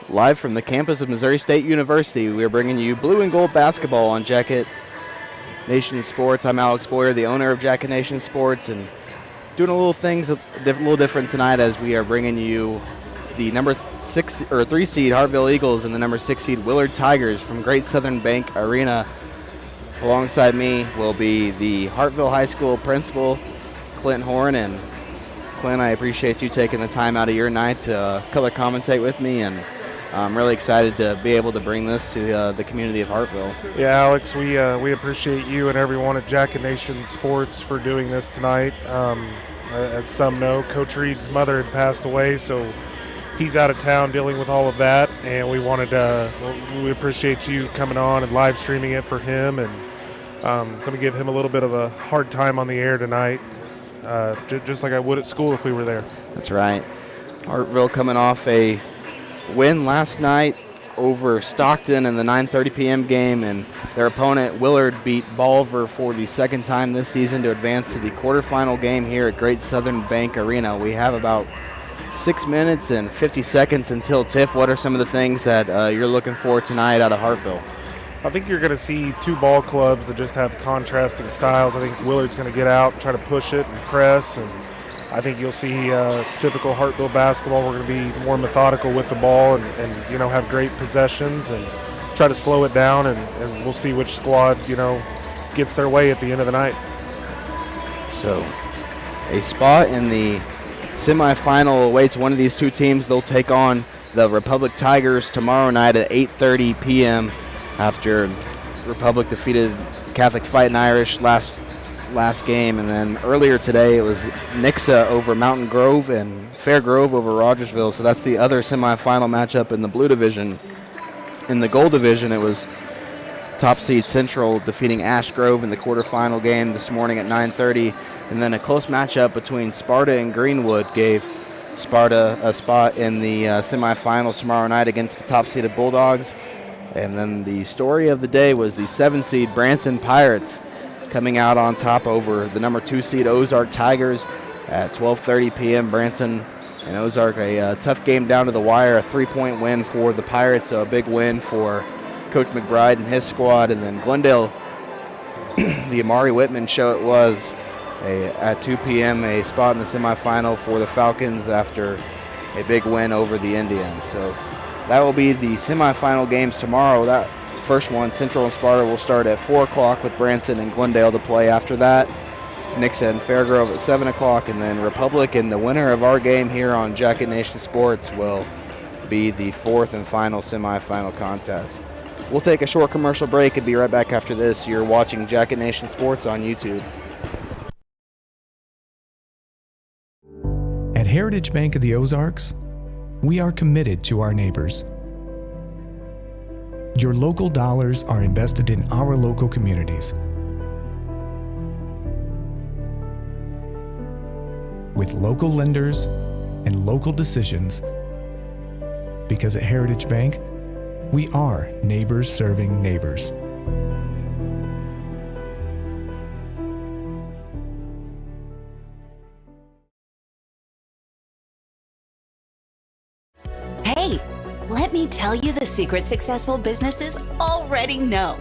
live from the campus of Missouri State University. We are bringing you blue and gold basketball on Jacket Nation Sports. I'm Alex Boyer, the owner of Jacket Nation Sports, and doing a little things a little different tonight as we are bringing you the number 3 seed Hartville Eagles and the number 6 seed Willard Tigers from Great Southern Bank Arena. Alongside me will be the Hartville High School principal, Clint Horn. And Clint, I appreciate you taking the time out of your night to color commentate with me, and I'm really excited to be able to bring this to the community of Hartville. Yeah, Alex, we appreciate you and everyone at Jacket Nation Sports for doing this tonight. As some know, Coach Reed's mother had passed away, so he's out of town dealing with all of that, and we appreciate you coming on and live streaming it for him, and going to give him a little bit of a hard time on the air tonight, just like I would at school if we were there. That's right. Hartville coming off a win last night over Stockton in the 9:30 p.m. game, and their opponent Willard beat Bolivar for the second time this season to advance to the quarterfinal game here at Great Southern Bank Arena. We have about 6 minutes and 50 seconds until tip. What are some of the things that you're looking for tonight out of Hartville? I think you're going to see two ball clubs that just have contrasting styles. I think Willard's going to get out and try to push it and press, and I think you'll see typical Hartville basketball. We're going to be more methodical with the ball and have great possessions and try to slow it down, and we'll see which squad, gets their way at the end of the night. So a spot in the semifinal awaits one of these two teams. They'll take on the Republic Tigers tomorrow night at 8:30 p.m. after Republic defeated Catholic Fighting Irish last game, and then earlier today it was Nixa over Mountain Grove and Fair Grove over Rogersville. So that's the other semifinal matchup in the blue division. In the gold division, it was top seed Central defeating Ash Grove in the quarterfinal game this morning at 9:30, and then a close matchup between Sparta and Greenwood gave Sparta a spot in the semifinals tomorrow night against the top seeded Bulldogs. And then the story of the day was the 7 seed Branson Pirates coming out on top over the number 2 seed Ozark Tigers at 12:30 p.m. Branson and Ozark, a tough game down to the wire, a 3-point win for the Pirates, so a big win for Coach McBride and his squad. And then Glendale, the Amari Whitman show it was, at 2 p.m., a spot in the semifinal for the Falcons after a big win over the Indians. So that will be the semifinal games tomorrow. That first one, Central and Sparta, will start at 4 o'clock with Branson and Glendale to play after that. Nixa and Fairgrove at 7 o'clock, and then Republic, and the winner of our game here on Jacket Nation Sports will be the 4th and final semifinal contest. We'll take a short commercial break and be right back after this. You're watching Jacket Nation Sports on YouTube. At Heritage Bank of the Ozarks, we are committed to our neighbors. Your local dollars are invested in our local communities. With local lenders and local decisions, because at Heritage Bank, we are neighbors serving neighbors. Hey, let me tell you the secret successful businesses already know.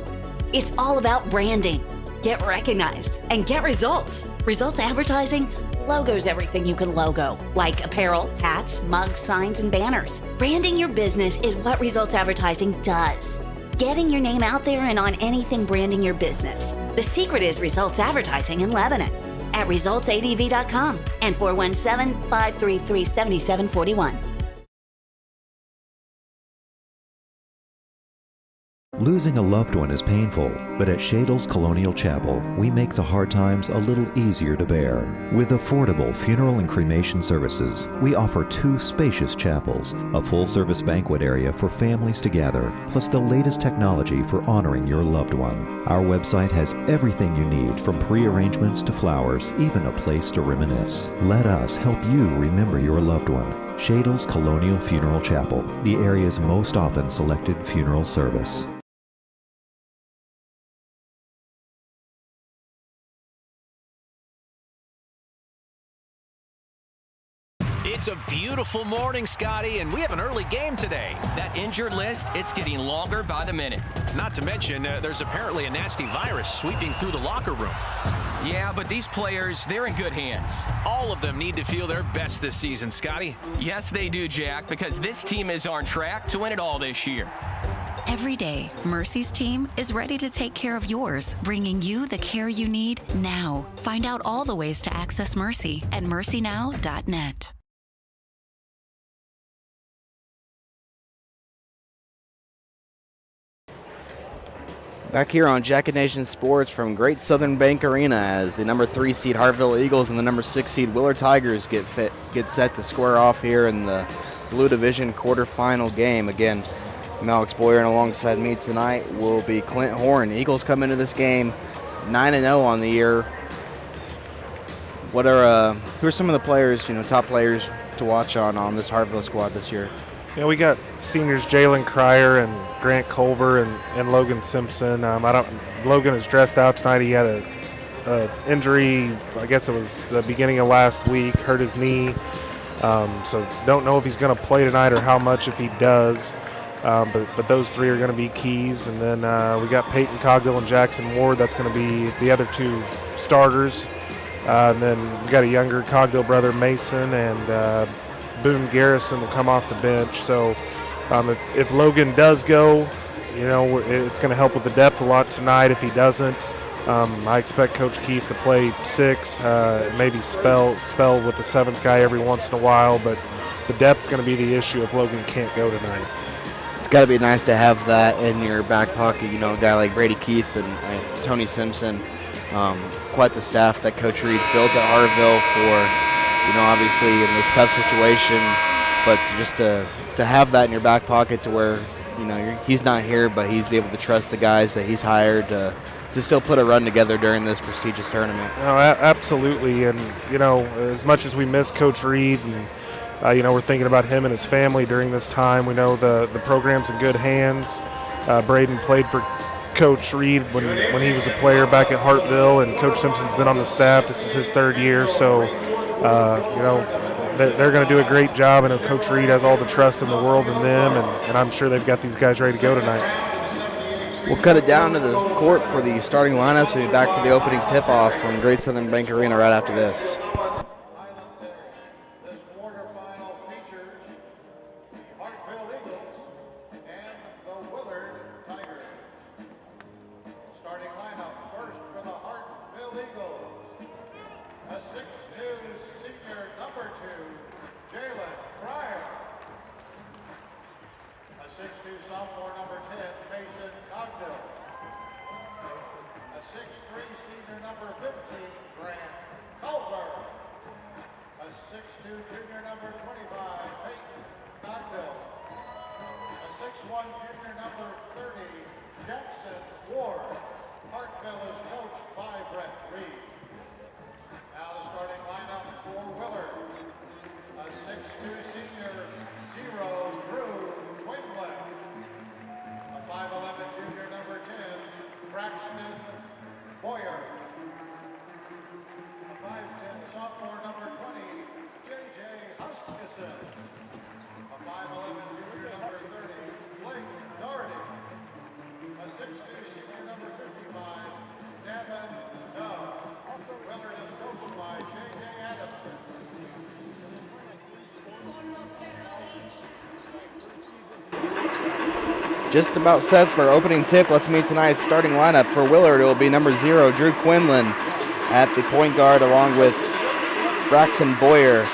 It's all about branding. Get recognized and get results. Results advertising, logos everything you can logo, like apparel, hats, mugs, signs, and banners. Branding your business is what Results Advertising does. Getting your name out there and on anything branding your business. The secret is Results Advertising in Lebanon at resultsadv.com and 417-533-7741. Losing a loved one is painful, but at Shadle's Colonial Chapel, we make the hard times a little easier to bear. With affordable funeral and cremation services, we offer 2 spacious chapels, a full-service banquet area for families to gather, plus the latest technology for honoring your loved one. Our website has everything you need, from pre-arrangements to flowers, even a place to reminisce. Let us help you remember your loved one. Shadle's Colonial Funeral Chapel, the area's most often selected funeral service. It's It's a beautiful morning, Scotty, and we have an early game today. That injured list, it's getting longer by the minute. Not to mention, there's apparently a nasty virus sweeping through the locker room. Yeah, but these players, they're in good hands. All of them need to feel their best this season, Scotty. Yes, they do, Jack, because this team is on track to win it all this year. Every day, Mercy's team is ready to take care of yours, bringing you the care you need now. Find out all the ways to access Mercy at mercynow.net. Back here on Jacket Nation Sports from Great Southern Bank Arena as the number 3 seed Hartville Eagles and the number 6 seed Willard Tigers get set to square off here in the Blue Division quarterfinal game. Again, I'm Alex Boyer, and alongside me tonight will be Clint Horn. Eagles come into this game 9-0 on the year. Who are some of the players, top players to watch on this Hartville squad this year? Yeah, we got seniors Jalen Cryer and Grant Culver and Logan Simpson. Logan is dressed out tonight. He had a injury, I guess it was the beginning of last week, hurt his knee. So don't know if he's going to play tonight or how much if he does. But those three are going to be keys. And then we got Peyton Cogdill and Jackson Ward. That's going to be the other two starters. And then we got a younger Cogdill brother, Mason, and Boone Garrison will come off the bench. So if Logan does go, it's going to help with the depth a lot tonight. If he doesn't, I expect Coach Keith to play 6, maybe spell with the 7th guy every once in a while. But the depth's going to be the issue if Logan can't go tonight. It's got to be nice to have that in your back pocket. A guy like Brady Keith and Tony Simpson. Quite the staff that Coach Reed's built at Hartville for, obviously in this tough situation, but just to have that in your back pocket to where, he's not here, but he's be able to trust the guys that he's hired to still put a run together during this prestigious tournament. No, absolutely. And, as much as we miss Coach Reed and, we're thinking about him and his family during this time. We know the program's in good hands. Braden played for Coach Reed when he was a player back at Hartville, and Coach Simpson's been on the staff. This is his 3rd year, so they're going to do a great job. I know Coach Reed has all the trust in the world in them, and I'm sure they've got these guys ready to go tonight. We'll cut it down to the court for the starting lineups. We'll be back for the opening tip-off from Great Southern Bank Arena right after this. Just about set for opening tip. Let's meet tonight's starting lineup. For Willard, it will be number 0, Drew Quinlan at the point guard, along with Braxton Boyer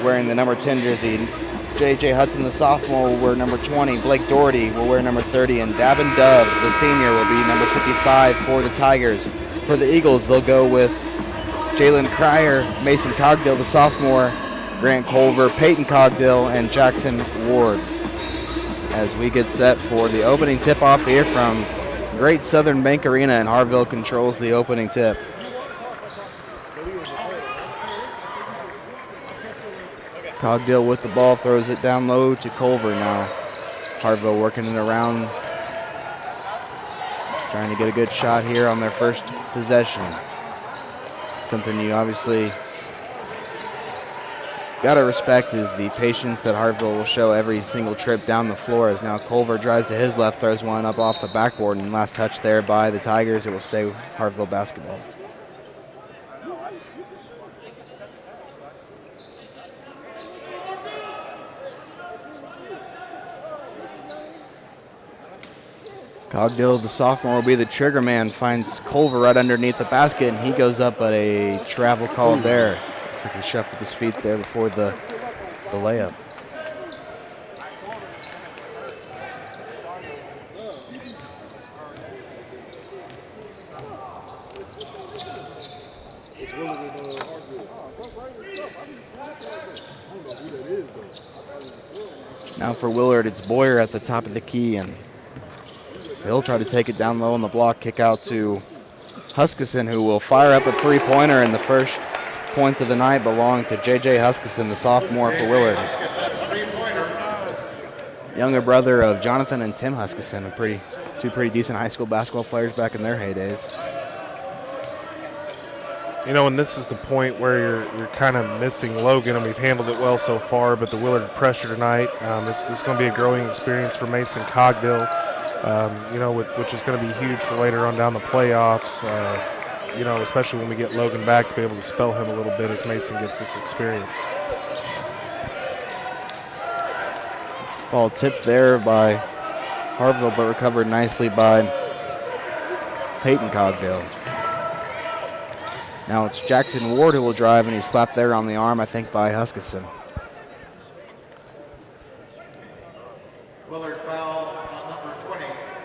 wearing the number 10 jersey. J.J. Hudson, the sophomore, will wear number 20. Blake Doherty will wear number 30. And Davin Dove, the senior, will be number 55 for the Tigers. For the Eagles, they'll go with Jalen Cryer, Mason Cogdill, the sophomore, Grant Culver, Peyton Cogdill, and Jackson Ward. As we get set for the opening tip-off here from Great Southern Bank Arena, and Hartville controls the opening tip. Cogdill with the ball, throws it down low to Culver now. Hartville working it around, trying to get a good shot here on their first possession. Something you obviously got to respect is the patience that Hartville will show every single trip down the floor. As now Culver drives to his left, throws one up off the backboard, and last touch there by the Tigers. It will stay Hartville basketball. Cogdill, the sophomore, will be the trigger man, finds Culver right underneath the basket, and he goes up, but a travel call there. Looks like he shuffled his feet there before the layup. Now for Willard, it's Boyer at the top of the key, and he'll try to take it down low on the block, kick out to Huskisson, who will fire up a three-pointer, and the first points of the night belong to J.J. Huskisson, the sophomore for Willard. Younger brother of Jonathan and Tim Huskisson, two pretty decent high school basketball players back in their heydays. You know, and this is the point where you're kind of missing Logan, and we've handled it well so far, but the Willard pressure tonight, this is going to be a growing experience for Mason Cogdill. Which is going to be huge for later on down the playoffs, especially when we get Logan back to be able to spell him a little bit as Mason gets this experience. Ball tipped there by Hartville, but recovered nicely by Peyton Cogdill. Now it's Jackson Ward who will drive, and he's slapped there on the arm, I think, by Huskisson. Willard foul on number 20,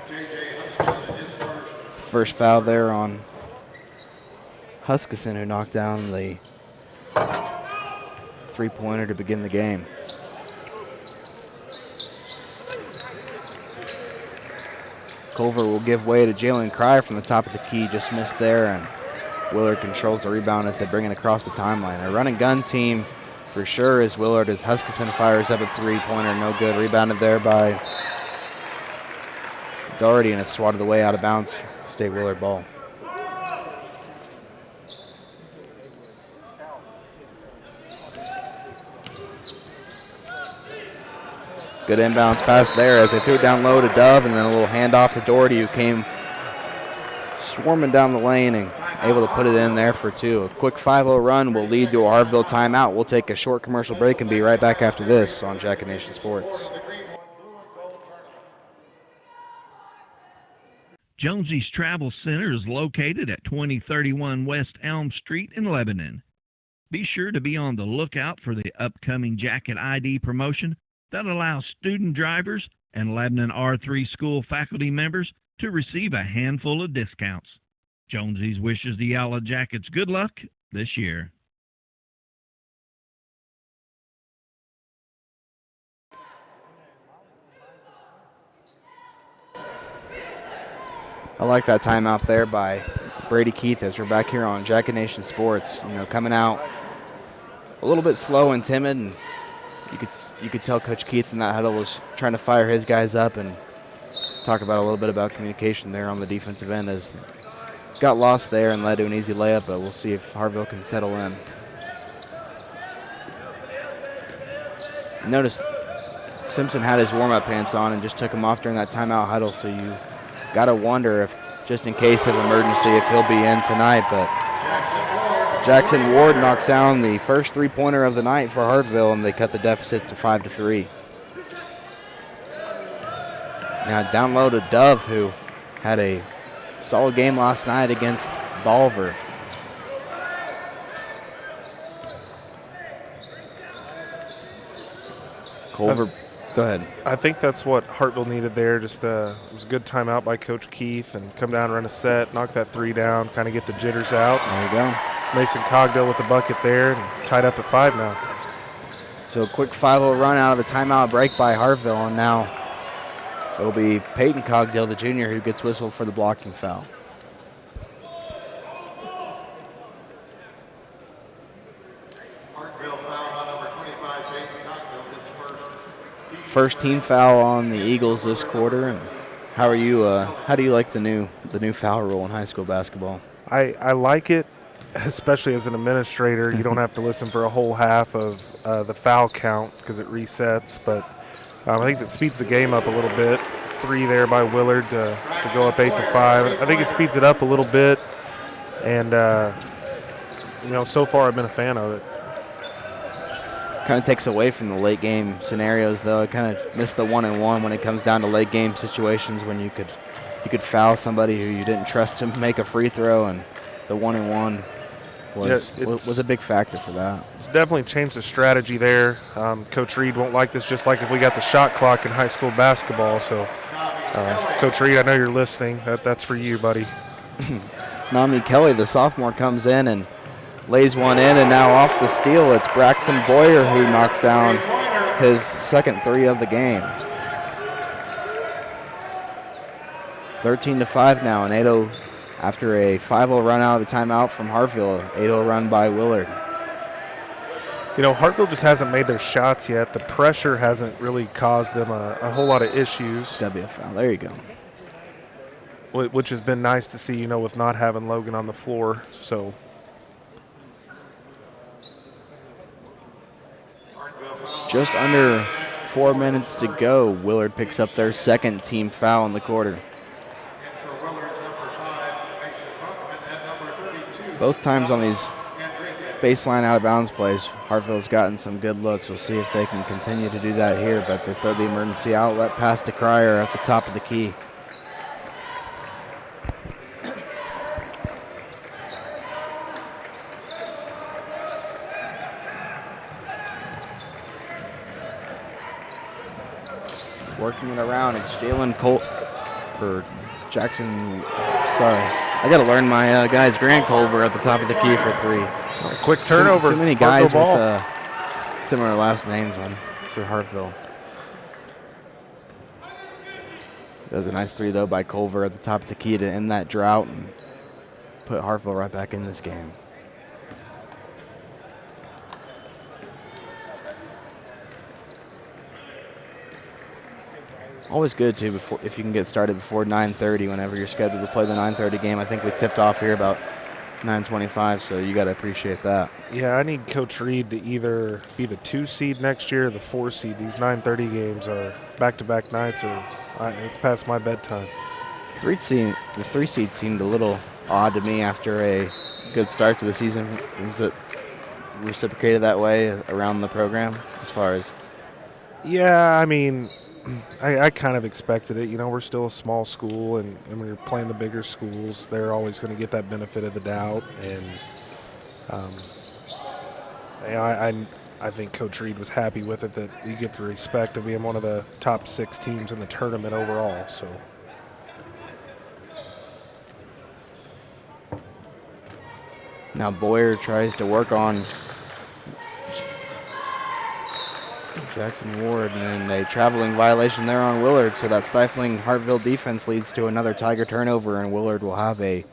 J.J. Huskisson, his first. First foul there on Huskisson, who knocked down the three-pointer to begin the game. Culver will give way to Jalen Cryer from the top of the key, just missed there, and Willard controls the rebound as they bring it across the timeline. A run-and-gun team for sure is Willard, as Huskisson fires up a three-pointer, no good. Rebounded there by Doherty, and it's swatted away out of bounds. Stay Willard ball. Good inbounds pass there as they threw it down low to Dove, and then a little handoff to Doherty, who came swarming down the lane and able to put it in there for two. A quick 5-0 run will lead to a Hartville timeout. We'll take a short commercial break and be right back after this on Jack and Nation Sports. Jonesy's Travel Center is located at 2031 West Elm Street in Lebanon. Be sure to be on the lookout for the upcoming Jacket ID promotion that allows student drivers and Lebanon R3 school faculty members to receive a handful of discounts. Jonesy's wishes the Yellow Jackets good luck this year. I like that timeout there by Brady Keith as we're back here on Jack and Nation Sports. Coming out a little bit slow and timid, and you could tell Coach Keith in that huddle was trying to fire his guys up and talk about a little bit about communication there on the defensive end, as got lost there and led to an easy layup, but we'll see if Hartville can settle in. Notice Simpson had his warm-up pants on and just took them off during that timeout huddle, so you got to wonder if, just in case of emergency, if he'll be in tonight. But Jackson Ward knocks down the first three-pointer of the night for Hartville, and they cut the deficit to 5-3. Now down low to Dove, who had a solid game last night against Balver. Culver, go ahead. I think that's what Hartville needed there. Just it was a good timeout by Coach Keith, and come down, run a set, knock that three down, kind of get the jitters out. There you go. Mason Cogdill with the bucket there, and tied up at 5 now. So a quick 5-0 run out of the timeout break by Hartville, and now it'll be Peyton Cogdill, the junior, who gets whistled for the blocking foul. Hartville foul on number 25, Peyton Cogdill, his first. First team foul on the Eagles this quarter. And how do you like the new foul rule in high school basketball? I like it. especially as an administrator, you don't have to listen for a whole half of the foul count because it resets. But I think that speeds the game up a little bit. 3 there by Willard to go up 8-5. I think it speeds it up a little bit. And, so far I've been a fan of it. Kind of takes away from the late game scenarios, though. It kind of missed the 1-and-1 when it comes down to late game situations when you could foul somebody who you didn't trust to make a free throw, and the 1-and-1 was a big factor for that. It's definitely changed the strategy there. Coach Reed won't like this, just like if we got the shot clock in high school basketball. So, Coach Reed, I know you're listening. That's for you, buddy. Nami Kelly, the sophomore, comes in and lays one in, and now off the steal, it's Braxton Boyer who knocks down his second 3 of the game. 13-5 now, and 8-0 after a 5-0 run out of the timeout from Hartville. 8-0 run by Willard. Hartville just hasn't made their shots yet. The pressure hasn't really caused them a whole lot of issues. That'd be a foul. There you go. Which has been nice to see, with not having Logan on the floor. So. Just under 4 minutes to go. Willard picks up their second team foul in the quarter. Both times on these baseline out-of-bounds plays, Hartville's gotten some good looks. We'll see if they can continue to do that here, but they throw the emergency outlet pass to Cryer at the top of the key. Working it around, it's Jalen Colt for Jackson. Sorry, I got to learn my guys. Grant Culver at the top of the key for 3. Quick turnover. Too many guys with similar last names for Hartville. Does a nice 3 though by Culver at the top of the key to end that drought and put Hartville right back in this game. Always good too if you can get started before 9:30 whenever you're scheduled to play the 9:30 game. I think we tipped off here about 9:25, so you got to appreciate that. Yeah, I need Coach Reed to either be the 2 seed next year or the 4 seed. These 9:30 games are back-to-back nights, or it's past my bedtime. The 3 seed seemed a little odd to me after a good start to the season. Was it reciprocated that way around the program as far as? Yeah, I mean, I kind of expected it. We're still a small school, and when you're playing the bigger schools, they're always going to get that benefit of the doubt. And I think Coach Reed was happy with it, that you get the respect of being one of the top 6 teams in the tournament overall. So. Now Boyer tries to work on Jackson Ward, and then a traveling violation there on Willard, so that stifling Hartville defense leads to another Tiger turnover, and Hartville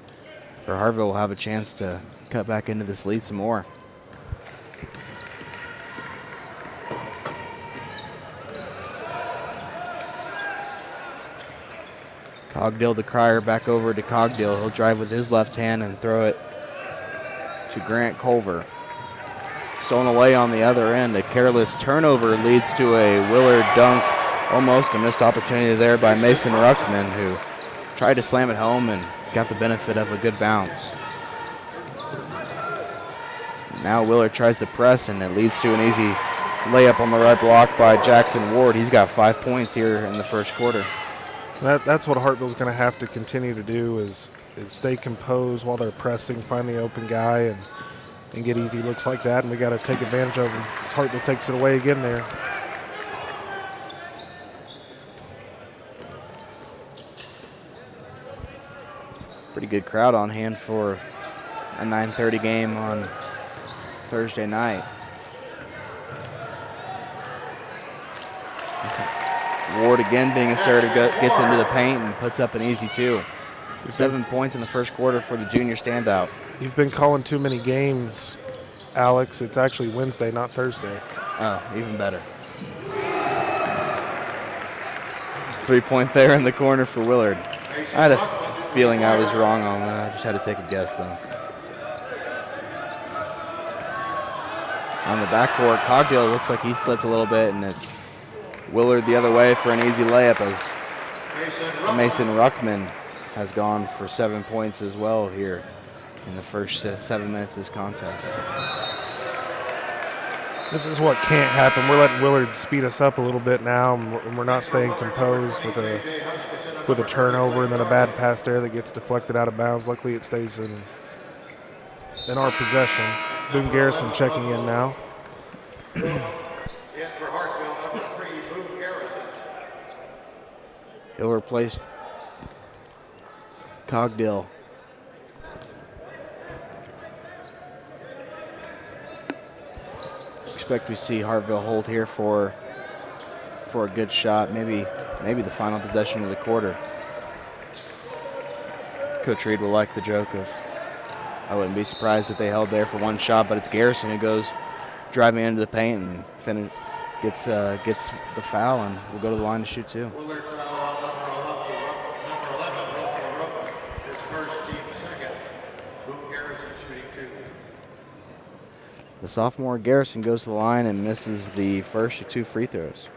will have a chance to cut back into this lead some more. Cogdill to Cryer, back over to Cogdill. He'll drive with his left hand and throw it to Grant Culver. Stolen away on the other end. A careless turnover leads to a Willard dunk. Almost a missed opportunity there by Mason Ruckman, who tried to slam it home and got the benefit of a good bounce. Now Willard tries to press, and it leads to an easy layup on the right block by Jackson Ward. He's got 5 points here in the first quarter. That's what Hartville's going to have to continue to do is stay composed while they're pressing, find the open guy, and get easy looks like that, and we got to take advantage of them as Hartville takes it away again there. Pretty good crowd on hand for a 9:30 game on Thursday night. Ward again being assertive, gets into the paint and puts up an easy 2. 7 points in the first quarter for the junior standout. You've been calling too many games, Alex. It's actually Wednesday, not Thursday. Oh, even better. 3-point there in the corner for Willard. I had a feeling I was wrong on that. I just had to take a guess, though. On the backcourt, Cogdill looks like he slipped a little bit, and it's Willard the other way for an easy layup as Mason Ruckman has gone for 7 points as well here in the first 7 minutes of this contest. This is what can't happen. We're letting Willard speed us up a little bit now, and we're not staying composed with a turnover and then a bad pass there that gets deflected out of bounds. Luckily, it stays in our possession. Boone Garrison checking in now. In for Hartville, number 3, Boone Garrison. He'll replace Cogdill. Expect we see Hartville hold here for a good shot, maybe the final possession of the quarter. Coach Reed will like the joke of, I wouldn't be surprised if they held there for one shot, but it's Garrison who goes driving into the paint and gets the foul, and will go to the line to shoot two. Willard foul on number 11, Russell Rook, his first, team second. Boone Garrison shooting 2. The sophomore Garrison goes to the line and misses the first of 2 free throws.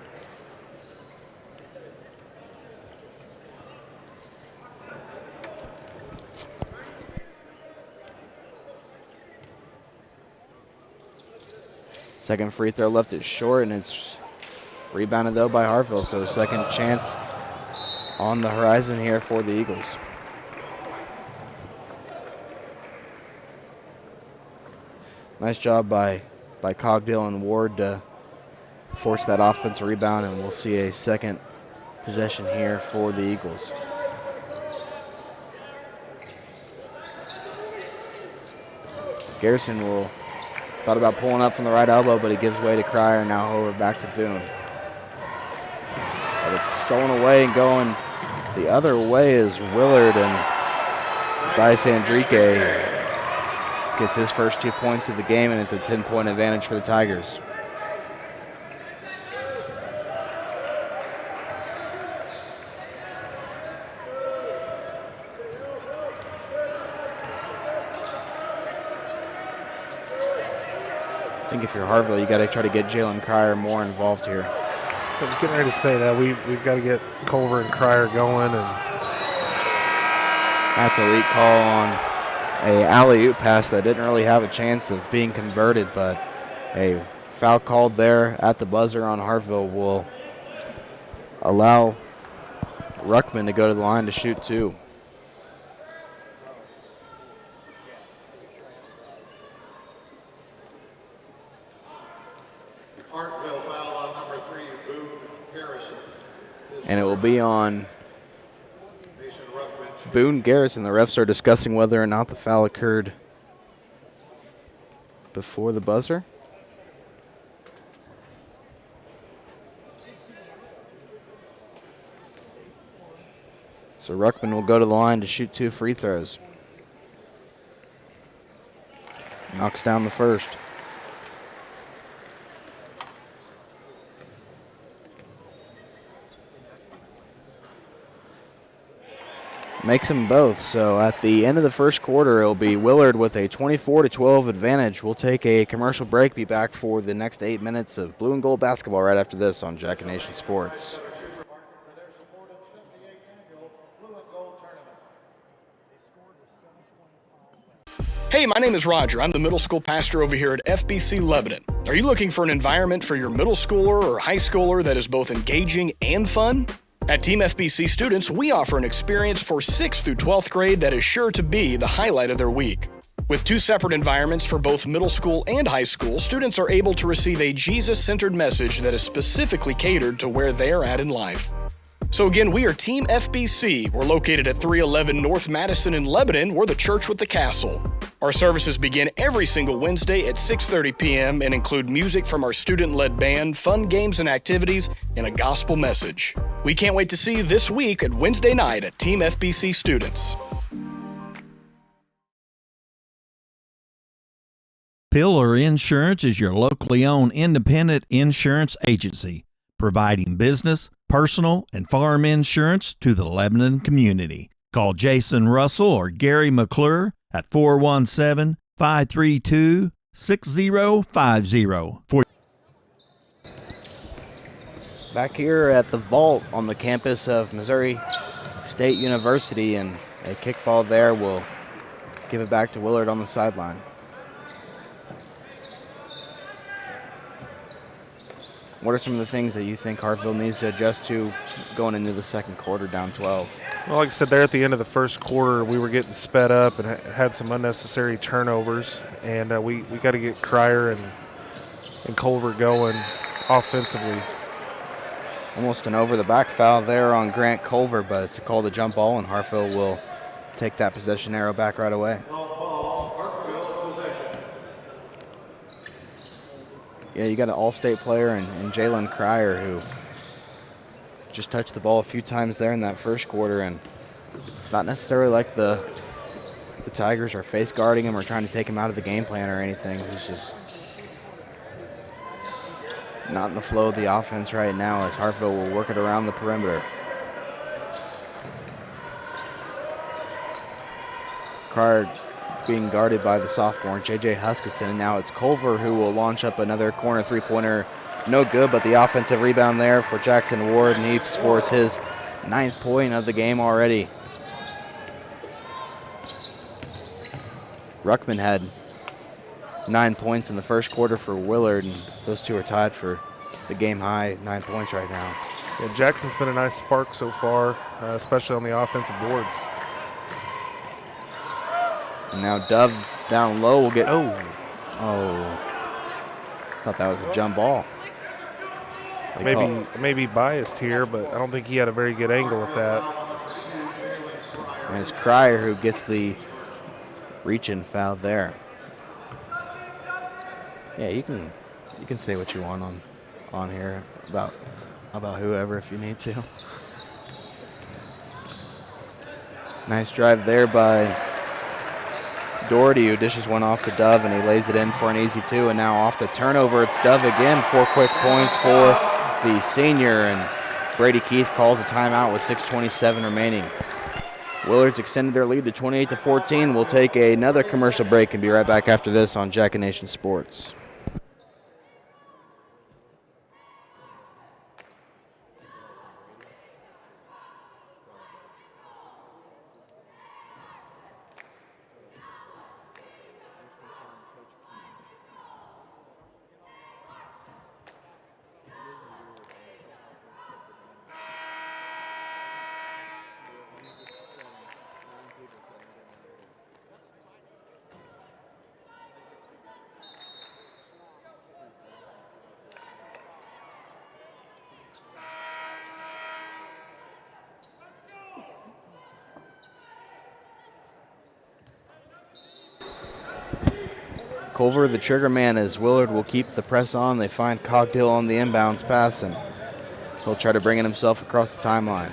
Second free throw left it short, and it's rebounded though by Hartville, so a second chance on the horizon here for the Eagles. Nice job by Cogdill and Ward to force that offensive rebound, and we'll see a second possession here for the Eagles. Garrison thought about pulling up from the right elbow, but he gives way to Cryer. Now over back to Boone. But it's stolen away, and going the other way is Willard, and Dice Andrique gets his first 2 points of the game, and it's a 10-point advantage for the Tigers. I think if you're Hartville, you got to try to get Jalen Cryer more involved here. I was getting ready to say that. We've got to get Culver and Cryer going, and that's a weak call on a alley-oop pass that didn't really have a chance of being converted, but a foul called there at the buzzer on Hartville will allow Ruckman to go to the line to shoot 2. Hartville foul on number 3, Boone Garrison. And it will be on Mason Ruckman. Boone Garrison. The refs are discussing whether or not the foul occurred before the buzzer. So Ruckman will go to the line to shoot 2 free throws. Knocks down the first. Makes them both. So at the end of the first quarter, it'll be Willard with a 24-12 advantage. We'll take a commercial break, be back for the next 8 minutes of blue and gold basketball right after this on Jack and Nation Sports. Hey, my name is Roger. I'm the middle school pastor over here at FBC Lebanon. Are you looking for an environment for your middle schooler or high schooler that is both engaging and fun? At Team FBC students, we offer an experience for 6th through 12th grade that is sure to be the highlight of their week. With 2 separate environments for both middle school and high school, students are able to receive a Jesus-centered message that is specifically catered to where they are at in life. So again, we are Team FBC. We're located at 311 North Madison in Lebanon. We're the church with the castle. Our services begin every single Wednesday at 6:30 p.m. and include music from our student-led band, fun games and activities, and a gospel message. We can't wait to see you this week at Wednesday night at Team FBC Students. Pillar Insurance is your locally owned independent insurance agency, providing business, personal, and farm insurance to the Lebanon community. Call Jason Russell or Gary McClure at 417-532-6600 6050. Back here at the vault on the campus of Missouri State University, and a kickball there will give it back to Willard on the sideline. What are some of the things that you think Hartville needs to adjust to going into the second quarter down 12? Well, like I said, there at the end of the first quarter, we were getting sped up and had some unnecessary turnovers, and we got to get Cryer and Culver going offensively. Almost an over-the-back foul there on Grant Culver, but it's a call to jump ball, and Hartville will take that possession arrow back right away. Yeah, you got an all-state player in Jalen Cryer who just touched the ball a few times there in that first quarter, and it's not necessarily like the Tigers are face guarding him or trying to take him out of the game plan or anything. He's just not in the flow of the offense right now as Hartville will work it around the perimeter. Cryer being guarded by the sophomore J.J. Huskisson, and now it's Culver who will launch up another corner three-pointer. No good, but the offensive rebound there for Jackson Ward, and he scores his 9th point of the game already. Ruckman had 9 points in the first quarter for Willard, and those two are tied for the game high 9 points right now. Yeah, Jackson's been a nice spark so far, especially on the offensive boards. And now Dove down low will get, thought that was a jump ball. Maybe biased here, but I don't think he had a very good angle at that. And it's Cryer who gets the reach-in foul there. Yeah, you can say what you want on here about whoever if you need to. Nice drive there by Doherty, who dishes one off to Dove, and he lays it in for an easy two. And now off the turnover, it's Dove again. 4 quick points for the senior, and Brady Keith calls a timeout with 6:27 remaining. Willard's extended their lead to 28-14. We'll take another commercial break and be right back after this on Jack and Nation Sports. Culver, the trigger man, as Willard will keep the press on. They find Cogdill on the inbounds pass, and he'll try to bring it himself across the timeline.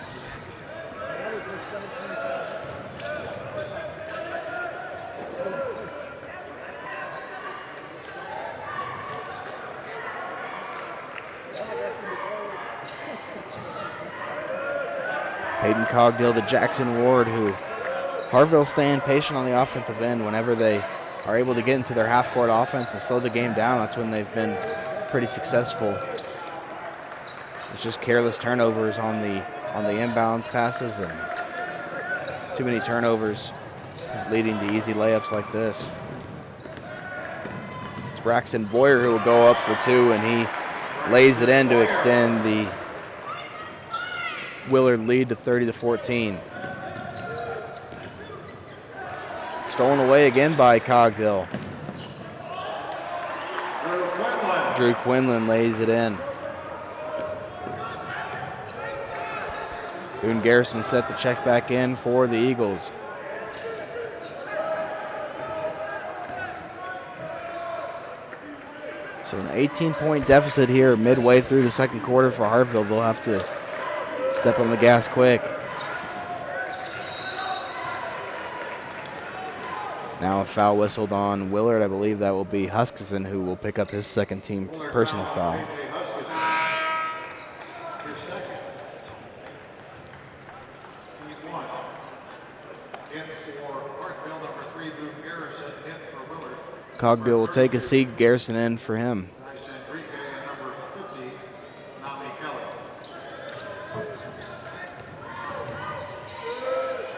Hayden Cogdill to Jackson Ward, who Hartville staying patient on the offensive end. Whenever they are able to get into their half-court offense and slow the game down, that's when they've been pretty successful. It's just careless turnovers on the inbounds passes, and too many turnovers leading to easy layups like this. It's Braxton Boyer who will go up for two, and he lays it in to extend the Willard lead to 30-14. Stolen away again by Cogdill. Drew Quinlan lays it in. Boone Garrison set the check back in for the Eagles. So an 18-point deficit here midway through the second quarter for Hartville. They'll have to step on the gas quick. Now a foul whistled on Willard. I believe that will be Huskisson, who will pick up his second team personal foul. Cogdill will take a seat. Garrison in for him.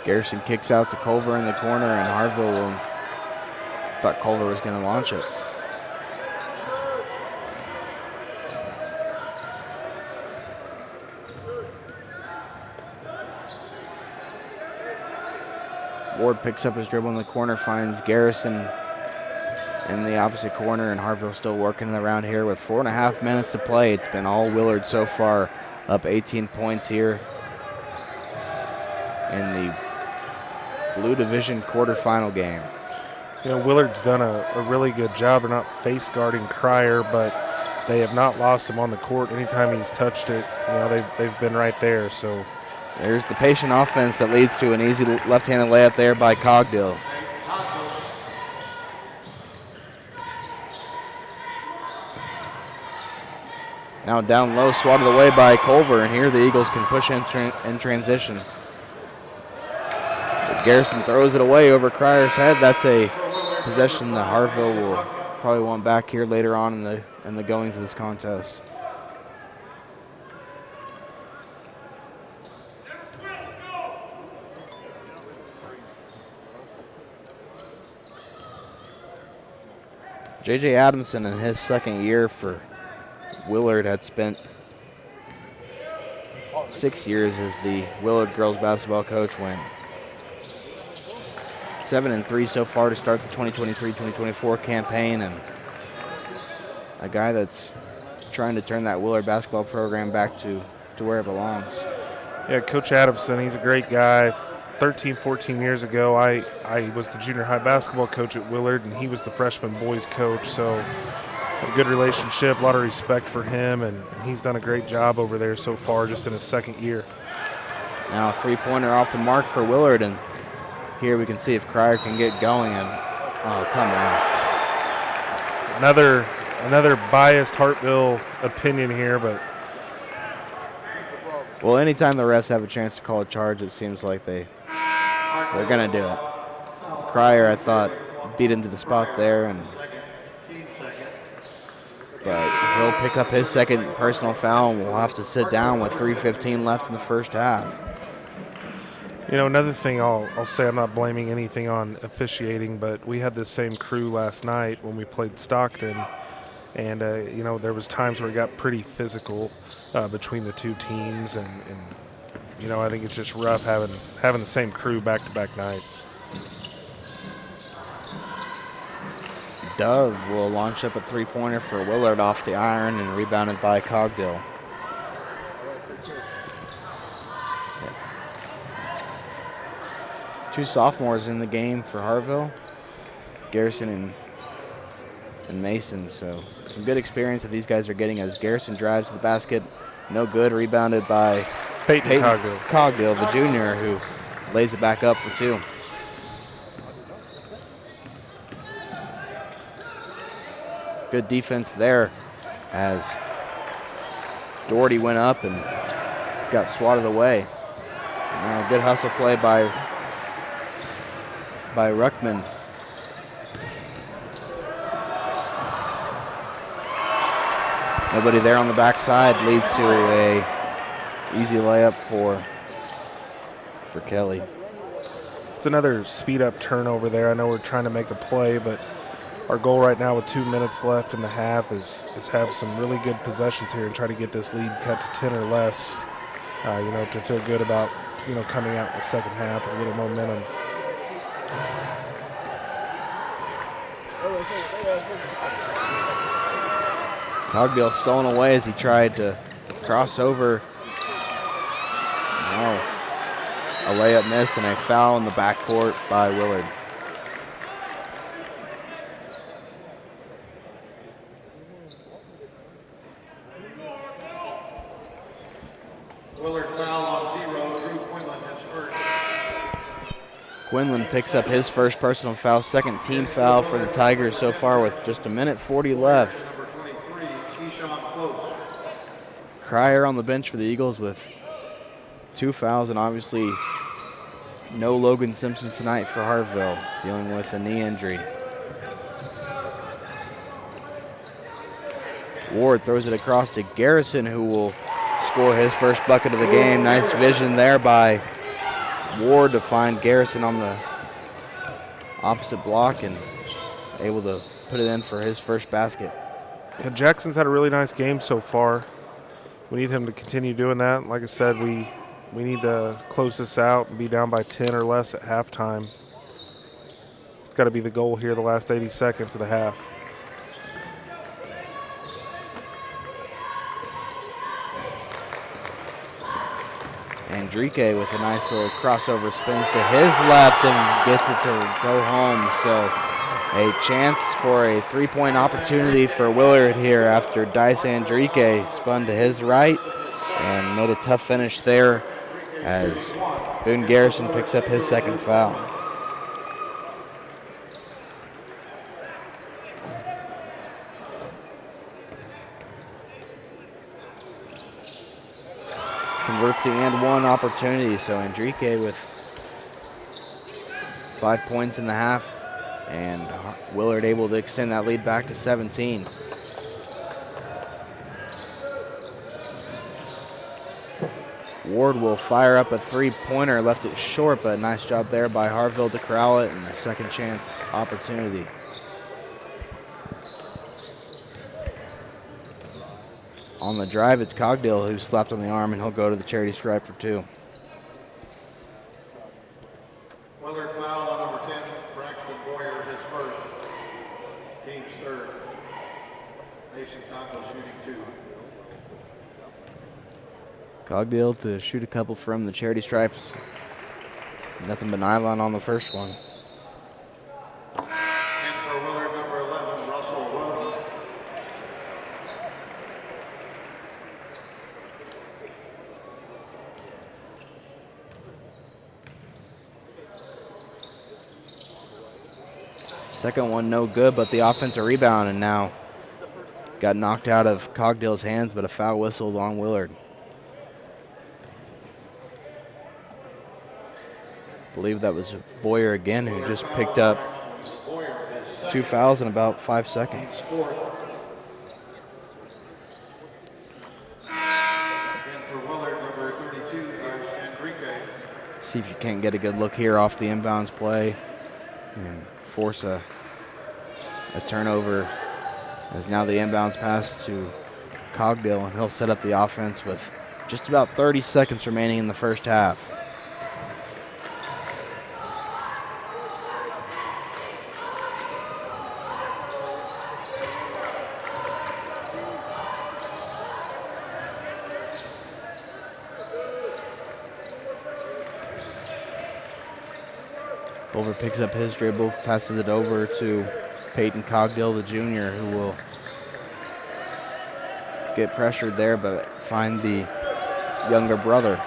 Garrison kicks out to Culver in the corner, and Hartville thought Culver was going to launch it. Ward picks up his dribble in the corner, finds Garrison in the opposite corner, and Hartville still working around here with 4.5 minutes to play. It's been all Willard so far, up 18 points here in the Blue Division quarterfinal game. You know, Willard's done a really good job of not face guarding Cryer, but they have not lost him on the court. Anytime he's touched it, you know, they've been right there. So there's the patient offense that leads to an easy left-handed layup there by Cogdill. Now down low, swatted away by Culver, and here the Eagles can push in transition. But Garrison throws it away over Cryer's head. That's a possession that Hartville will probably want back here later on in the goings of this contest. J.J. Adamson in his second year for Willard had spent 6 years as the Willard girls basketball coach, when 7-3 so far to start the 2023-2024 campaign, and a guy that's trying to turn that Willard basketball program back to where it belongs. Yeah, Coach Adamson, he's a great guy. 13, 14 years ago, I was the junior high basketball coach at Willard, and he was the freshman boys coach, so a good relationship, a lot of respect for him, and he's done a great job over there so far just in his second year. Now a three-pointer off the mark for Willard, and here we can see if Cryer can get going, and oh, come on. Another biased Hartville opinion here, but well, anytime the refs have a chance to call a charge, it seems like they're going to do it. Cryer, I thought, beat him to the spot there, but he'll pick up his second personal foul, and we'll have to sit down with 3:15 left in the first half. You know, another thing I'll say, I'm not blaming anything on officiating, but we had this same crew last night when we played Stockton, and you know, there was times where it got pretty physical between the two teams, and you know, I think it's just rough having the same crew back-to-back nights. Dove will launch up a three-pointer for Willard off the iron, and rebounded by Cogdill. Two sophomores in the game for Hartville, Garrison and Mason, so some good experience that these guys are getting as Garrison drives to the basket. No good, rebounded by Peyton Cogdill, the junior, who lays it back up for two. Good defense there as Doherty went up and got swatted away. Now a good hustle play by Ruckman. Nobody there on the backside, leads to a easy layup for Kelly. It's another speed-up turnover there. I know we're trying to make a play, but our goal right now with 2 minutes left in the half is have some really good possessions here and try to get this lead cut to 10 or less, you know, to feel good about, you know, coming out in the second half with a little momentum. Cogdill stolen away as he tried to cross over. No. A layup miss and a foul in the backcourt by Willard. Willard foul on 0, Drew Quinlan his first. Quinlan picks up his first personal foul, second team foul for the Tigers so far with just 1:40 left. Number 23, Keyshawn Close. Cryer on the bench for the Eagles with 2 fouls, and obviously no Logan Simpson tonight for Hartville, dealing with a knee injury. Ward throws it across to Garrison, who will score his first bucket of the game. Nice vision there by Ward to find Garrison on the opposite block and able to put it in for his first basket. And Jackson's had a really nice game so far. We need him to continue doing that. Like I said, we need to close this out and be down by 10 or less at halftime. It's got to be the goal here the last 80 seconds of the half. Enrique with a nice little crossover spins to his left and gets it to go home. So a chance for a three-point opportunity for Willard here after Dice Enrique spun to his right and made a tough finish there as Boone Garrison picks up his second foul. Converts the and one opportunity, so Enrique with 5 points in the half, and Willard able to extend that lead back to 17. Ward will fire up a three-pointer, left it short, but nice job there by Hartville to corral it, and a second chance opportunity. On the drive, it's Cogdill who slapped on the arm, and he'll go to the charity stripe for two. Willard foul on number 10, Braxton Boyer, his first. Team's third. Mason Congo shooting two. Cogdill to shoot a couple from the charity stripes. Nothing but nylon on the first one. And for Willard, number 11, Russell Roden. Second one no good, but the offensive rebound, and now got knocked out of Cogdill's hands, but a foul whistled on Willard. I believe that was Boyer again, who just picked up 2 fouls in about 5 seconds. And for Willard, number 32, Enrique. See if you can't get a good look here off the inbounds play and force a turnover, as now the inbounds pass to Cogdill, and he'll set up the offense with just about 30 seconds remaining in the first half. Culver picks up his dribble, passes it over to Peyton Cogdill, the junior, who will get pressured there, but find the younger brother.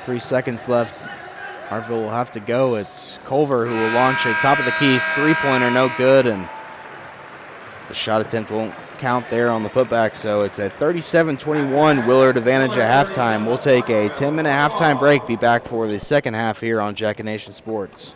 3 seconds left. Hartville will have to go. It's Culver who will launch a top-of-the-key three-pointer, no good, and the shot attempt won't count there on the putback, so it's a 37-21 Willard advantage at halftime. We'll take a 10-minute halftime break, be back for the second half here on Jacket Nation Sports.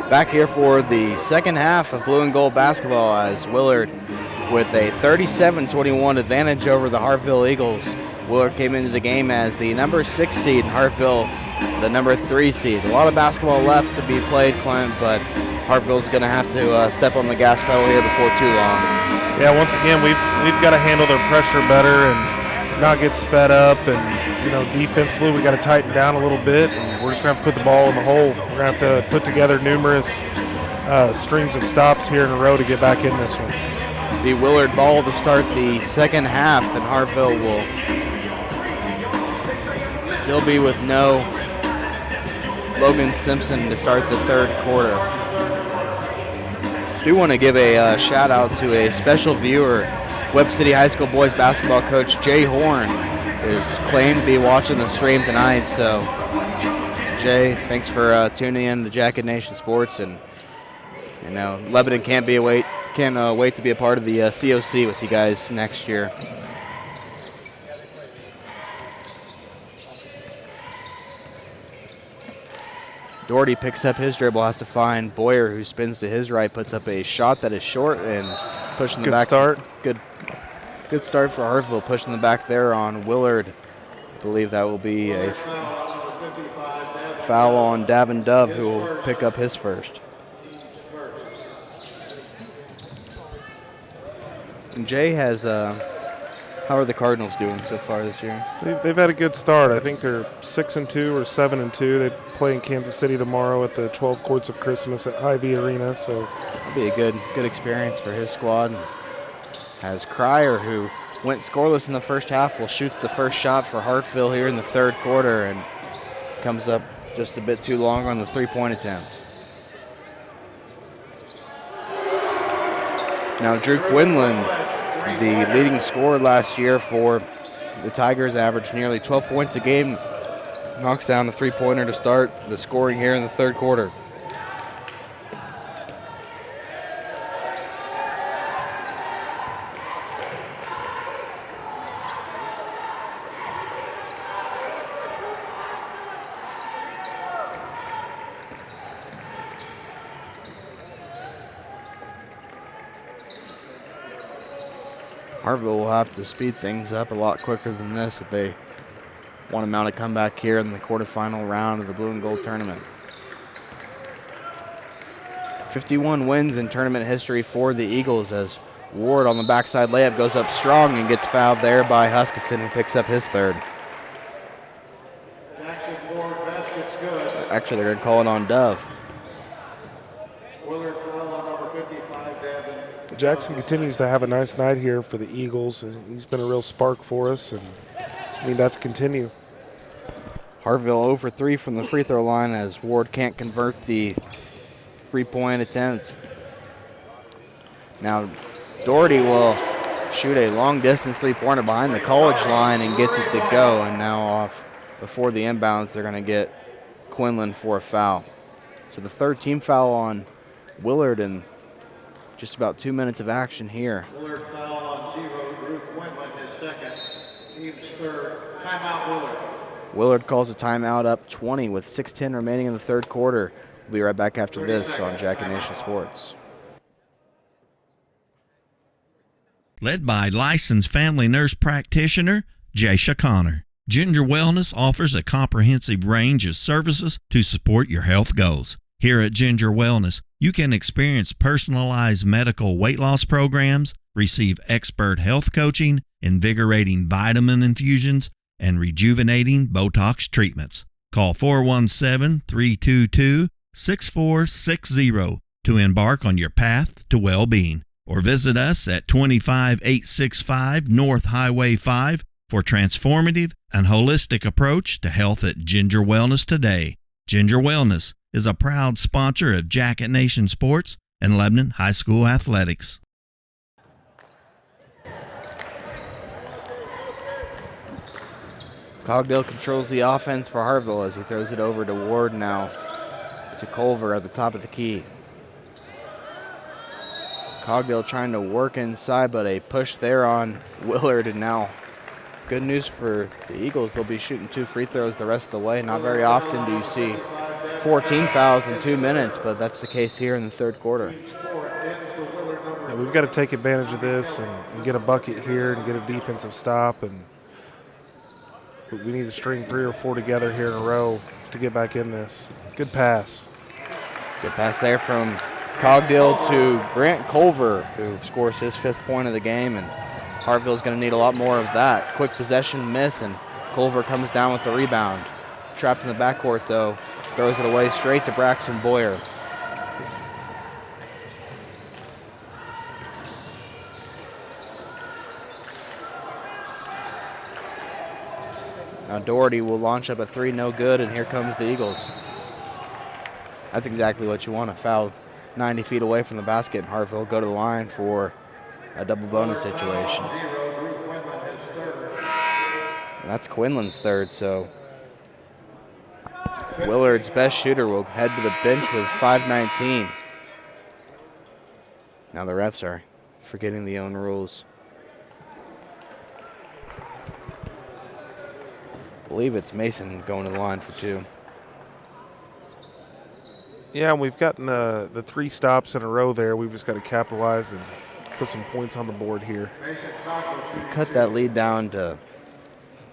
Back here for the second half of blue and gold basketball as Willard with a 37-21 advantage over the Hartville Eagles. Willard came into the game as the number 6 seed, Hartville the number 3 seed. A lot of basketball left to be played, Clint, but Hartville's going to have to step on the gas pedal here before too long. Yeah, once again, we've got to handle their pressure better and not get sped up. And, you know, defensively, we got to tighten down a little bit. And we're just going to have to put the ball in the hole. We're going to have to put together numerous strings of stops here in a row to get back in this one. The Willard ball to start the second half, and Hartville will still be with no Logan Simpson to start the third quarter. I do want to give a shout out to a special viewer. Webb City High School boys basketball coach Jay Horn is claimed to be watching the stream tonight. So, Jay, thanks for tuning in to Jacket Nation Sports, and you know Lebanon can't wait to be a part of the COC with you guys next year. Doherty picks up his dribble, has to find Boyer, who spins to his right, puts up a shot that is short and pushing the back. Good start for Hartville, pushing the back there on Willard. I believe that will be a foul on Davin Dove, who will pick up his first. And Jay has, how are the Cardinals doing so far this year? They've had a good start. I think they're 6-2 or 7-2. They play in Kansas City tomorrow at the 12 Courts of Christmas at Hy-Vee Arena. So it'll be a good experience for his squad. As Cryer, who went scoreless in the first half, will shoot the first shot for Hartville here in the third quarter and comes up just a bit too long on the three-point attempt. Now Drew Quinlan, the leading scorer last year for the Tigers, averaged nearly 12 points a game, knocks down the three-pointer to start the scoring here in the third quarter. Hartville will have to speed things up a lot quicker than this if they want to mount a comeback here in the quarterfinal round of the blue and gold tournament. 51 wins in tournament history for the Eagles as Ward on the backside layup goes up strong and gets fouled there by Huskisson, who picks up his third. Actually, they're going to call it on Dove. Jackson continues to have a nice night here for the Eagles. He's been a real spark for us, and I mean that's continue. Hartville 0 for 3 from the free throw line as Ward can't convert the three-point attempt. Now Doherty will shoot a long-distance three-pointer behind the college line and gets it to go, and now off before the inbounds they're going to get Quinlan for a foul. So the third team foul on Willard, and just about 2 minutes of action here. Willard foul on 0. Drew Quinlan, his second. Team's third. Timeout, Willard. Willard calls a timeout up 20 with 6:10 remaining in the third quarter. We'll be right back after this on Jacket Nation Sports. Led by licensed family nurse practitioner Jaysha Connor, Ginger Wellness offers a comprehensive range of services to support your health goals. Here at Ginger Wellness, you can experience personalized medical weight loss programs, receive expert health coaching, invigorating vitamin infusions, and rejuvenating Botox treatments. Call 417-322-6460 to embark on your path to well-being, or visit us at 25865 North Highway 5 for transformative and holistic approach to health at Ginger Wellness today. Ginger Wellness is a proud sponsor of Jacket Nation Sports and Lebanon High School Athletics. Cogdale controls the offense for Hartville as he throws it over to Ward now to Culver at the top of the key. Cogdale trying to work inside, but a push there on Willard, and now good news for the Eagles. They'll be shooting 2 free throws the rest of the way. Not very often do you see 14 fouls in 2 minutes, but that's the case here in the third quarter. Yeah, we've got to take advantage of this and get a bucket here and get a defensive stop. And we need to string 3 or 4 together here in a row to get back in this. Good pass. Good pass there from Cogdill to Grant Culver, who scores his 5th point of the game, and Hartville's going to need a lot more of that. Quick possession miss, and Culver comes down with the rebound. Trapped in the backcourt, though. Throws it away straight to Braxton Boyer. Now Doherty will launch up a 3, no good, and here comes the Eagles. That's exactly what you want, a foul 90 feet away from the basket, and Hartville go to the line for a double bonus situation. And that's Quinlan's 3rd, so Willard's best shooter will head to the bench with 5:19. Now the refs are forgetting the own rules. I believe it's Mason going to the line for 2. Yeah, and we've gotten the 3 stops in a row there. We've just got to capitalize and put some points on the board here. Cut that lead down to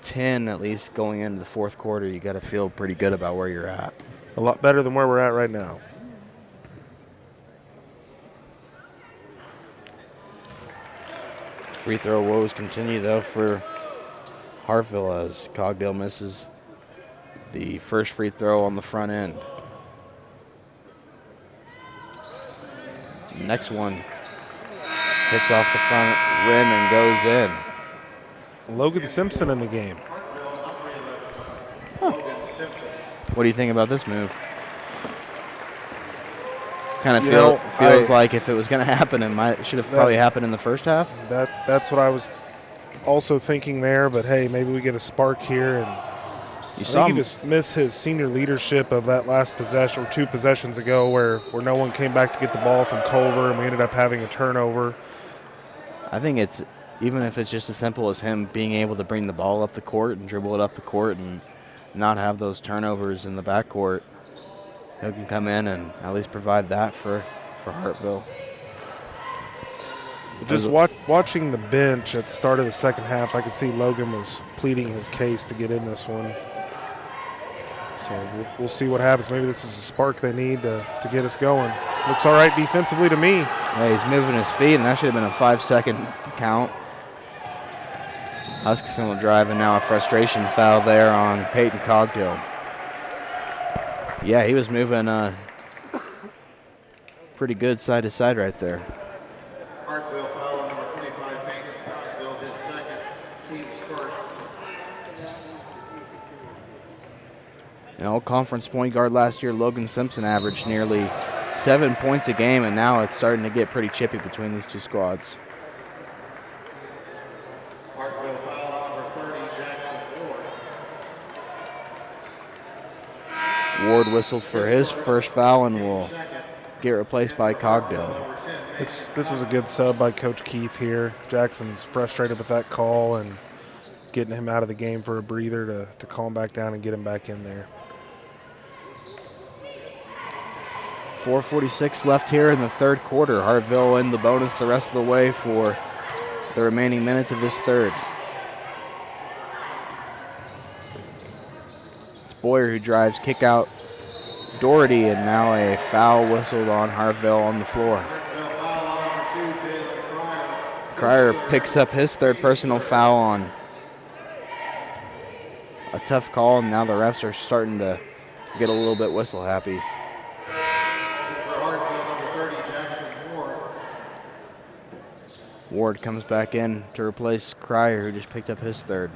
10 at least going into the 4th quarter. You got to feel pretty good about where you're at. A lot better than where we're at right now. Free throw woes continue though for Hartville as Cogdill misses the first free throw on the front end. Next one hits off the front rim and goes in. Logan Simpson in the game. Huh. What do you think about this move? Kind of feels like if it was going to happen, it should have probably happened in the first half. That's what I was also thinking there, but hey, maybe we get a spark here. And I think he just missed his senior leadership of that last possession or 2 possessions ago where no one came back to get the ball from Culver, and we ended up having a turnover. I think it's, even if it's just as simple as him being able to bring the ball up the court and dribble it up the court and not have those turnovers in the backcourt, he can come in and at least provide that for Hartville. Just watching the bench at the start of the second half, I could see Logan was pleading his case to get in this one. So we'll see what happens. Maybe this is a spark they need to get us going. Looks all right defensively to me. Yeah, he's moving his feet, and that should have been a 5-second count. Huskisson will drive, and now a frustration foul there on Peyton Cogdill. Yeah, he was moving pretty good side to side right there. Hartville foul on number 25, Peyton Cogdill, his 2nd team score. An all-conference point guard last year, Logan Simpson averaged nearly 7 points a game, and now it's starting to get pretty chippy between these 2 squads. Hartville foul on number 30, Jackson Ward. Ward whistled for his first foul and will get replaced by Cogdill. This was a good sub by Coach Keith here. Jackson's frustrated with that call and getting him out of the game for a breather to calm back down and get him back in there. 4:46 left here in the 3rd quarter. Hartville in the bonus the rest of the way for the remaining minutes of this 3rd. It's Boyer who drives, kick out Doherty, and now a foul whistled on Hartville on the floor. Cryer picks up his 3rd personal foul on a tough call, and now the refs are starting to get a little bit whistle happy. Ward comes back in to replace Cryer, who just picked up his 3rd.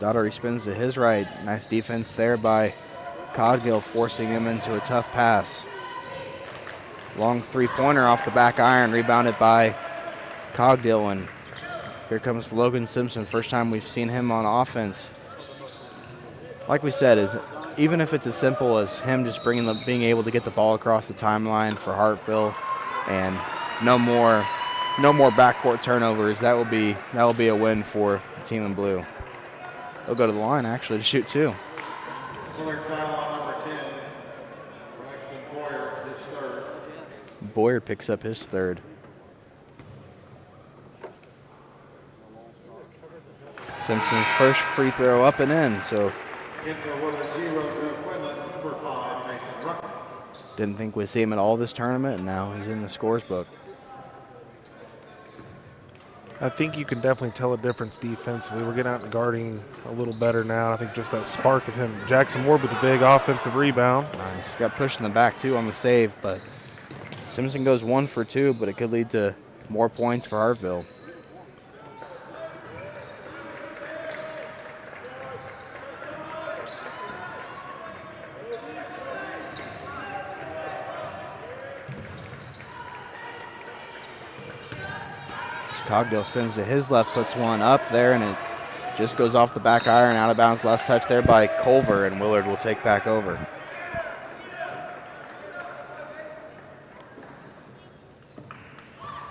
Daugherty spins to his right. Nice defense there by Cogdill, forcing him into a tough pass. Long 3-pointer off the back iron, rebounded by Cogdill, and here comes Logan Simpson. First time we've seen him on offense. Like we said, even if it's as simple as him just being able to get the ball across the timeline for Hartville, and no more no more backcourt turnovers. That will be a win for the team in blue. They'll go to the line actually to shoot 2. Willard foul on number 10. Braxton Boyer, his third. Boyer picks up his 3rd. Simpson's first free throw up and in, so In for Willard 0 to Quinlan, number 5, Mason Rucker. didn't think we'd see him at all this tournament, and now he's in the scores book. I think you can definitely tell a difference defensively. We're getting out and guarding a little better now. I think just that spark of him. Jackson Ward with a big offensive rebound. Nice. Got pushed in the back, too, on the save, but Simpson goes 1 for 2, but it could lead to more points for Hartville. Cogdale spins to his left, puts one up there, and it just goes off the back iron, out of bounds. Last touch there by Culver, and Willard will take back over.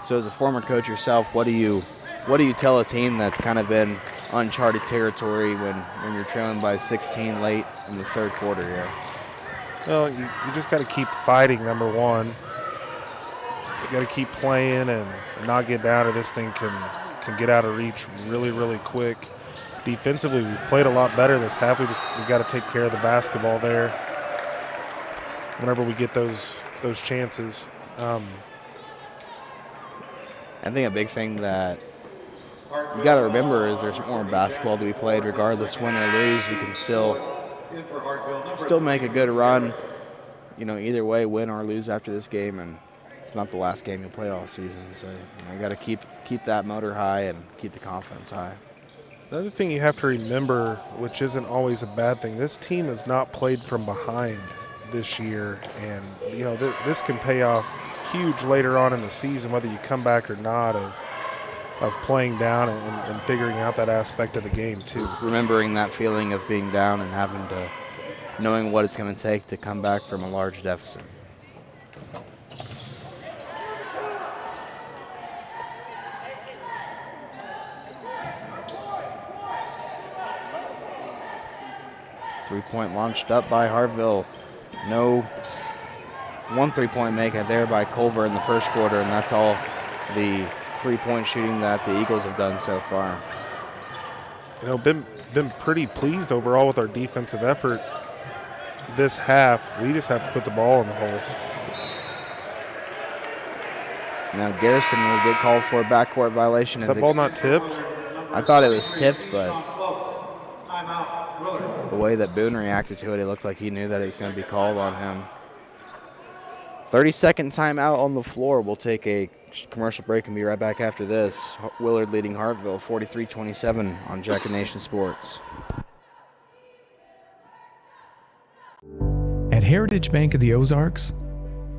So as a former coach yourself, what do you tell a team that's kind of been uncharted territory when you're trailing by 16 late in the 3rd quarter here? Well, you just got to keep fighting, number one. You got to keep playing and not get down, or this thing can get out of reach really, really quick. Defensively, we've played a lot better this half. We got to take care of the basketball there whenever we get those chances. I think a big thing that you got to remember is there's more basketball to be played regardless win or lose. You can still make a good run, either way, win or lose after this game, and it's not the last game you'll play all season. So you got to keep that motor high and keep the confidence high. The other thing you have to remember, which isn't always a bad thing, this team has not played from behind this year, and this can pay off huge later on in the season, whether you come back or not, of playing down and figuring out that aspect of the game too. Remembering that feeling of being down and knowing what it's going to take to come back from a large deficit. Three-point launched up by Hartville. No 1 3-point make it there by Culver in the 1st quarter, and that's all the 3-point shooting that the Eagles have done so far. Been pretty pleased overall with our defensive effort this half. We just have to put the ball in the hole. Now Garrison will get called for a backcourt violation. Is that ball not tipped? I thought it was tipped, but the way that Boone reacted to it, it looked like he knew that it was going to be called on him. 30-second timeout on the floor. We'll take a commercial break and be right back after this. Willard leading Hartville 43-27 on Jack and Nation Sports. At Heritage Bank of the Ozarks,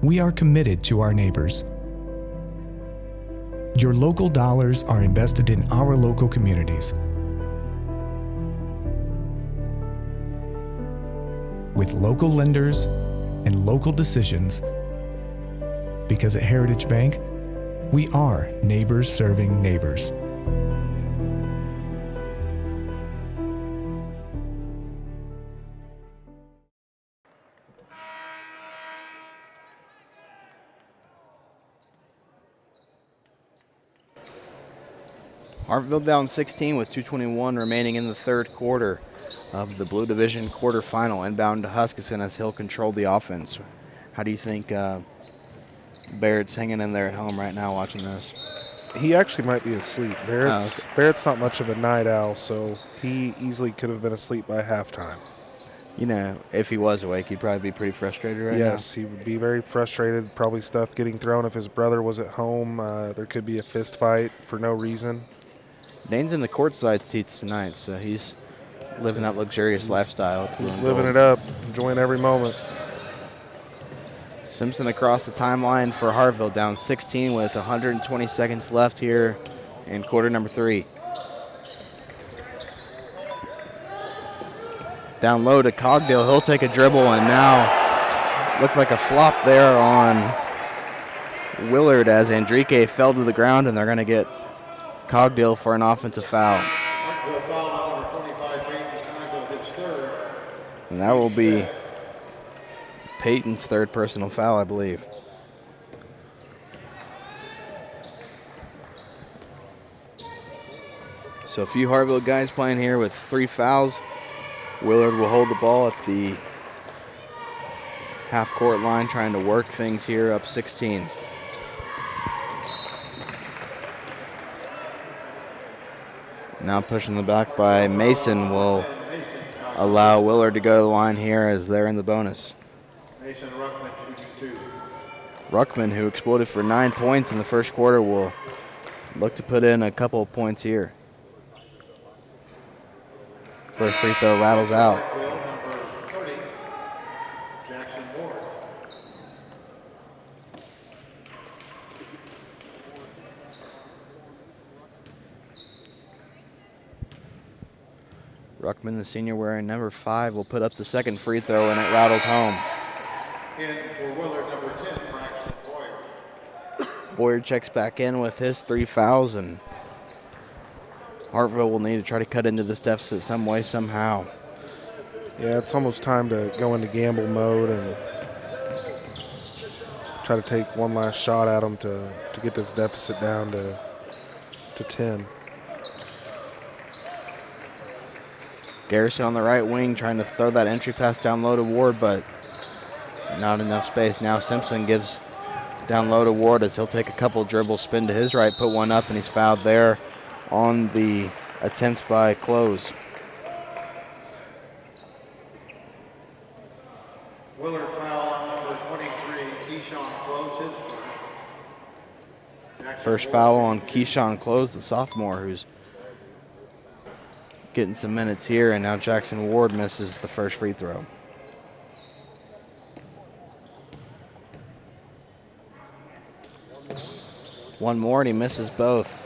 we are committed to our neighbors. Your local dollars are invested in our local communities. With local lenders and local decisions, because at Heritage Bank, we are neighbors serving neighbors. Hartville down 16 with 2:21 remaining in the 3rd quarter of the Blue Division quarterfinal. Inbound to Huskisson as Hill controlled the offense. How do you think Barrett's hanging in there at home right now watching this? He actually might be asleep. Barrett's not much of a night owl, so he easily could have been asleep by halftime. If he was awake, he'd probably be pretty frustrated right now. Yes, he would be very frustrated. Probably stuff getting thrown. If his brother was at home, there could be a fist fight for no reason. Dane's in the courtside seats tonight, so he's living that luxurious lifestyle. He's living it up, enjoying every moment. Simpson across the timeline for Hartville, down 16 with 120 seconds left here in quarter number 3. Down low to Cogdale. He'll take a dribble, and now looked like a flop there on Willard as Andrique fell to the ground, and they're going to get Cogdill for an offensive foul. Hartville foul on number 25, Peyton Cogdill, his third. And that will be Peyton's third personal foul, I believe. So a few Hartville guys playing here with 3 fouls. Willard will hold the ball at the half-court line, trying to work things here, up 16. Now pushing the back by Mason will allow Willard to go to the line here as they're in the bonus. Mason Ruckman shooting 2. Ruckman, who exploded for 9 points in the first quarter, will look to put in a couple of points here. First free throw rattles out. Number 30, Jackson Ward. Ruckman, the senior, wearing number 5, will put up the second free throw, and it rattles home. In for Willard, number 10, Braxton Boyer. Boyer checks back in with his 3 fouls, and Hartville will need to try to cut into this deficit some way, somehow. Yeah, it's almost time to go into gamble mode and try to take one last shot at them to get this deficit down to 10. Garrison on the right wing trying to throw that entry pass down low to Ward, but not enough space. Now Simpson gives down low to Ward as he'll take a couple dribbles, spin to his right, put one up, and he's fouled there on the attempt by Close. Willard foul on number 23, Keyshawn Close, his first. First foul on Keyshawn Close, the sophomore, who's getting some minutes here, and now Jackson Ward misses the first free throw. One more, and he misses both.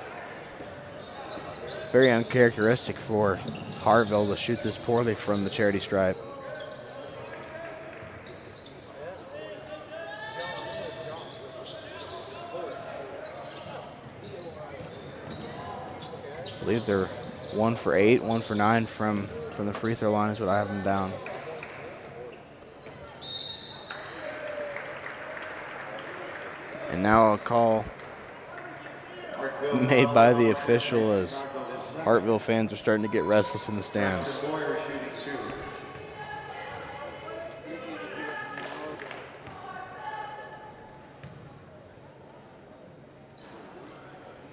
Very uncharacteristic for Hartville to shoot this poorly from the charity stripe. I believe they're 1 for 8, 1 for 9 from the free throw line is what I have them down. And now a call made by the official as Hartville fans are starting to get restless in the stands.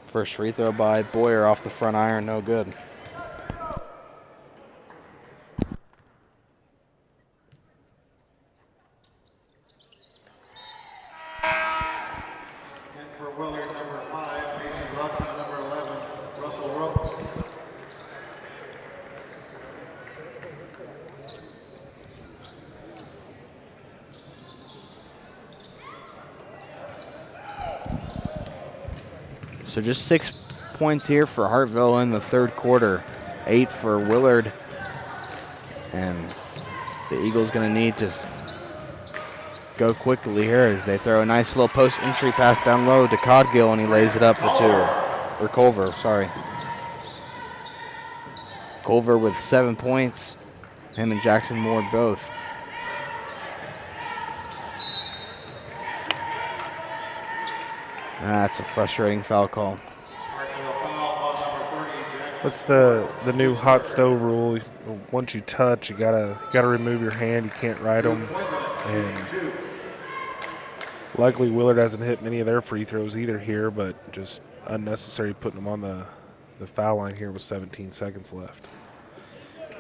First free throw by Boyer off the front iron, no good. And for Willard, number 5, Mason Ruckman, number 11, Russell Rope. So just 6 points here for Hartville in the third quarter. 8 for Willard. And the Eagles going to need to go quickly here as they throw a nice little post entry pass down low to Cogdill, and he lays it up for 2. Or Culver, sorry. Culver with 7 points. Him and Jackson Ward both. That's a frustrating foul call. What's the new hot stove rule? Once you touch, you gotta remove your hand. You can't ride them. And luckily, Willard hasn't hit many of their free throws either here, but just unnecessary putting them on the foul line here with 17 seconds left.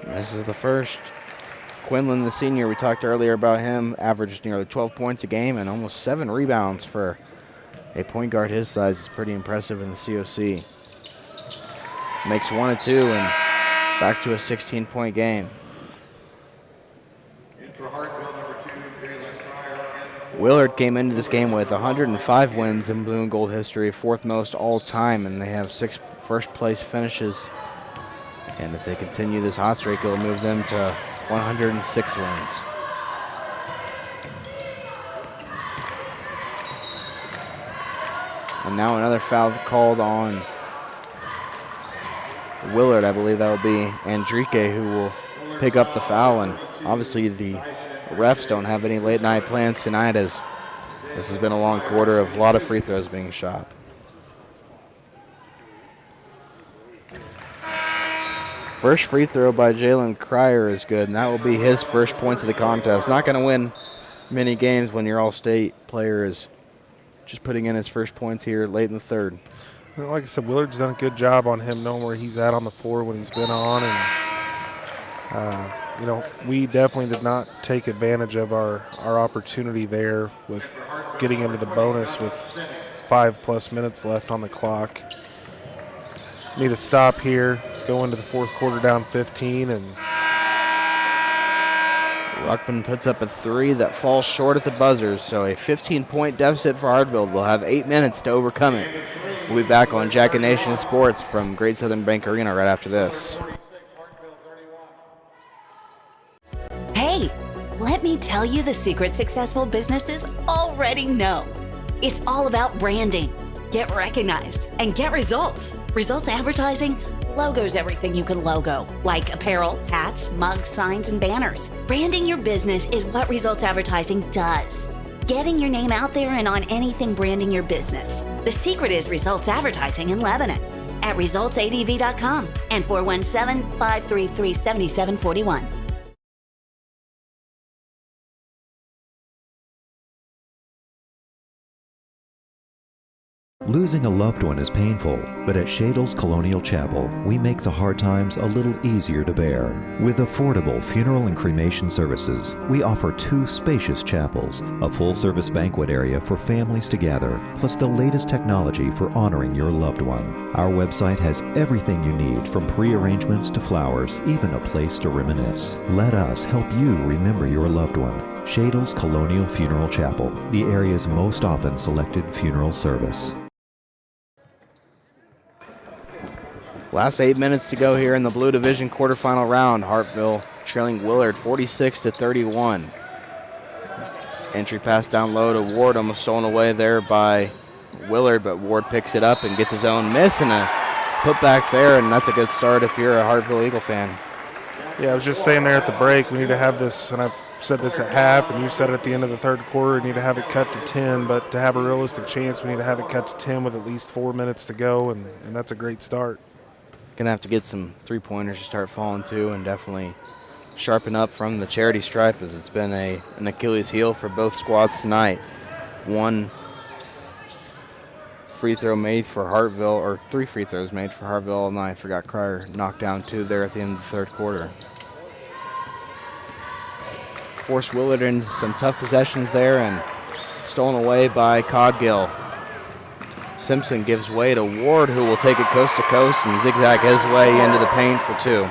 This is the first. Quinlan, the senior, we talked earlier about him, averaged nearly 12 points a game and almost 7 rebounds for a point guard his size. Is pretty impressive in the COC. Makes 1 of 2 and back to a 16-point game. Willard came into this game with 105 wins in blue and gold history, 4th most all time, and they have 6 first-place finishes. And if they continue this hot streak, it'll move them to 106 wins. And now another foul called on Willard. I believe that will be Andrique who will pick up the foul. And obviously the refs don't have any late night plans tonight, as this has been a long quarter of a lot of free throws being shot. First free throw by Jalen Cryer is good, and that will be his first points of the contest. Not going to win many games when your all-state player is just putting in his first points here late in the third. Well, like I said, Willard's done a good job on him knowing where he's at on the floor when he's been on. And, we definitely did not take advantage of our opportunity there with getting into the bonus with 5+ minutes left on the clock. Need to stop here, go into the fourth quarter down 15, and Ruckman puts up a three that falls short at the buzzer, so a 15-point deficit for Hartville. They'll have 8 minutes to overcome it. We'll be back on Jack and Nation Sports from Great Southern Bank Arena right after this. Hey, let me tell you the secret successful businesses already know. It's all about branding. Get recognized and get results. Results advertising, logos everything you can logo, like apparel, hats, mugs, signs, and banners. Branding your business is what Results Advertising does. Getting your name out there and on anything branding your business. The secret is Results Advertising in Lebanon at resultsadv.com and 417-533-7741. Losing a loved one is painful, but at Shadle's Colonial Chapel, we make the hard times a little easier to bear. With affordable funeral and cremation services, we offer 2 spacious chapels, a full-service banquet area for families to gather, plus the latest technology for honoring your loved one. Our website has everything you need, from pre-arrangements to flowers, even a place to reminisce. Let us help you remember your loved one. Shadle's Colonial Funeral Chapel, the area's most often selected funeral service. Last 8 minutes to go here in the Blue Division quarterfinal round. Hartville trailing Willard 46-31. Entry pass down low to Ward, almost stolen away there by Willard, but Ward picks it up and gets his own miss and a putback there, and that's a good start if you're a Hartville Eagle fan. Yeah, I was just saying there at the break, we need to have this, and I've said this at half, and you said it at the end of the third quarter, we need to have it cut to 10, but to have a realistic chance, we need to have it cut to 10 with at least 4 minutes to go, and that's a great start. Going to have to get some three-pointers to start falling too, and definitely sharpen up from the charity stripe, as it's been an Achilles heel for both squads tonight. 1 free throw made for Hartville, or 3 free throws made for Hartville, and I forgot Cryer knocked down 2 there at the end of the third quarter. Forced Willard into some tough possessions there and stolen away by Coggill. Simpson gives way to Ward, who will take it coast to coast and zigzag his way into the paint for 2.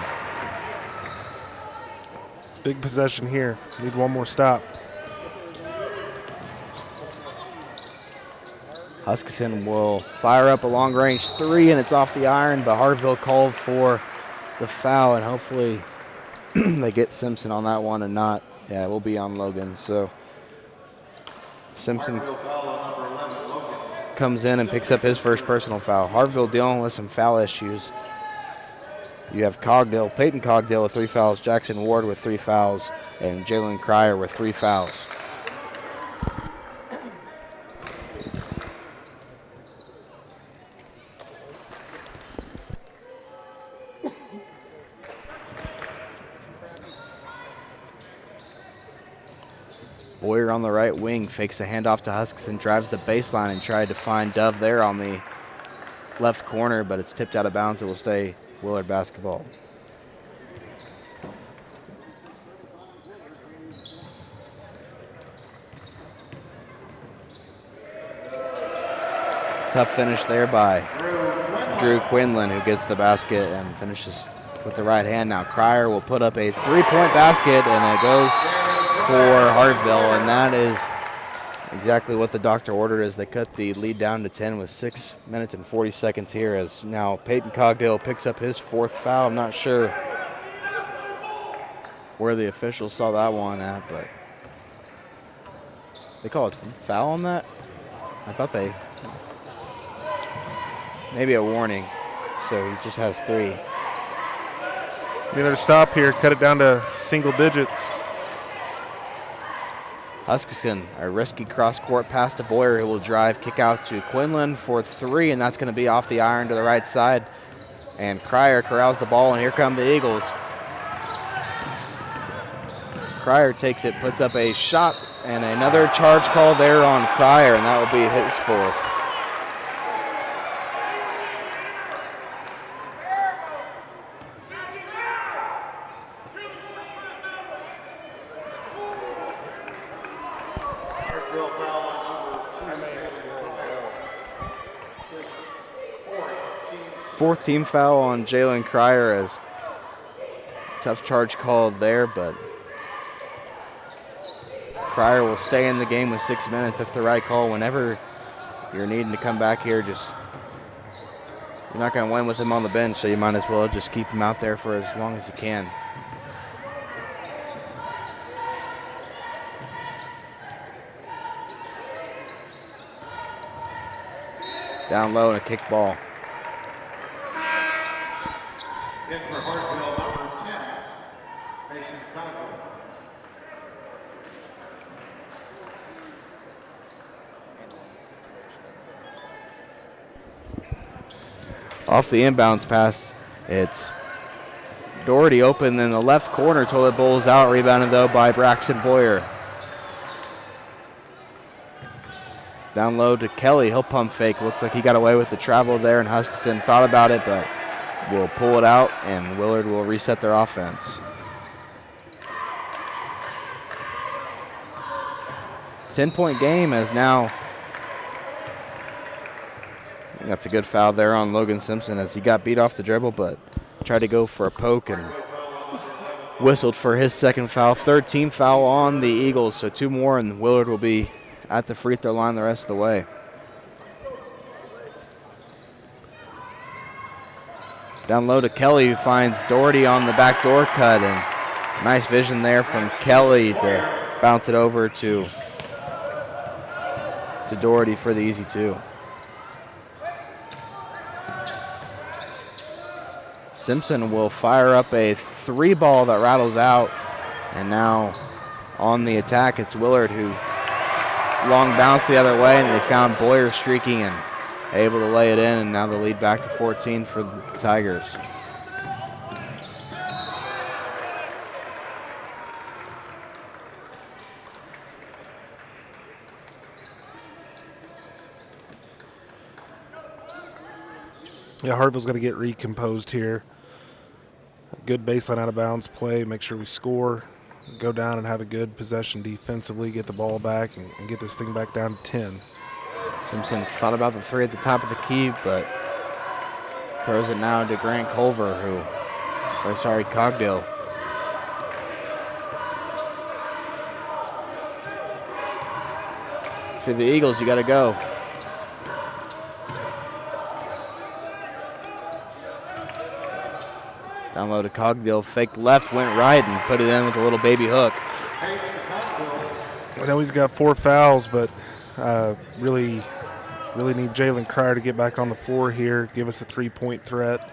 Big possession here. Need one more stop. Huskisson will fire up a long-range 3, and it's off the iron, but Hartville called for the foul, and hopefully they get Simpson on that one and not. Yeah, it will be on Logan. So Simpson comes in and picks up his first personal foul. Hartville dealing with some foul issues. You have Peyton Cogdill with 3 fouls, Jackson Ward with 3 fouls, and Jalen Cryer with 3 fouls. Boyer on the right wing fakes a handoff to Huskisson, drives the baseline and tried to find Dove there on the left corner, but it's tipped out of bounds. It will stay Willard basketball. Tough finish there by Drew Quinlan, who gets the basket and finishes with the right hand. Now Cryer will put up a 3-point basket, and it goes for Hartville, and that is exactly what the doctor ordered, as they cut the lead down to 10 with 6 minutes and 40 seconds here, as now Peyton Cogdill picks up his 4th foul. I'm not sure where the officials saw that one at, but they call it foul on that? I thought they maybe a warning. So he just has 3. Another stop here, cut it down to single digits. Huskisson, a risky cross-court pass to Boyer, who will drive, kick out to Quinlan for 3, and that's going to be off the iron to the right side. And Cryer corrals the ball, and here come the Eagles. Cryer takes it, puts up a shot, and another charge call there on Cryer, and that will be his 4th. Fourth team foul on Jalen Cryer, as tough charge called there, but Cryer will stay in the game with 6 minutes. That's the right call. Whenever you're needing to come back here, you're not going to win with him on the bench, so you might as well just keep him out there for as long as you can. Down low and a kick ball. In for Hartville, number 10, Mason Conical. Off the inbounds pass, it's Doherty open in the left corner. Toilet Bowl's out, rebounded though by Braxton Boyer. Down low to Kelly, he'll pump fake. Looks like he got away with the travel there, and Huskisson thought about it, but will pull it out, and Willard will reset their offense. Ten-point game as now. That's a good foul there on Logan Simpson as he got beat off the dribble, but tried to go for a poke and whistled for his 2nd foul. 3rd team foul on the Eagles, so 2 more, and Willard will be at the free throw line the rest of the way. Down low to Kelly, who finds Doherty on the backdoor cut, and nice vision there from Kelly to bounce it over to Doherty for the easy 2. Simpson will fire up a 3 ball that rattles out, and now on the attack it's Willard who long bounce the other way, and they found Boyer streaking and able to lay it in, and now the lead back to 14 for the Tigers. Yeah, Hartville's got to get recomposed here. A good baseline out of bounds play, make sure we score, go down and have a good possession defensively, get the ball back, and get this thing back down to 10. Simpson thought about the 3 at the top of the key, but throws it now to Grant Cogdill. For the Eagles, you got to go. Down low to Cogdill, faked left, went right, and put it in with a little baby hook. I know he's got 4 fouls, but really need Jalen Cryer to get back on the floor here, give us a 3-point threat.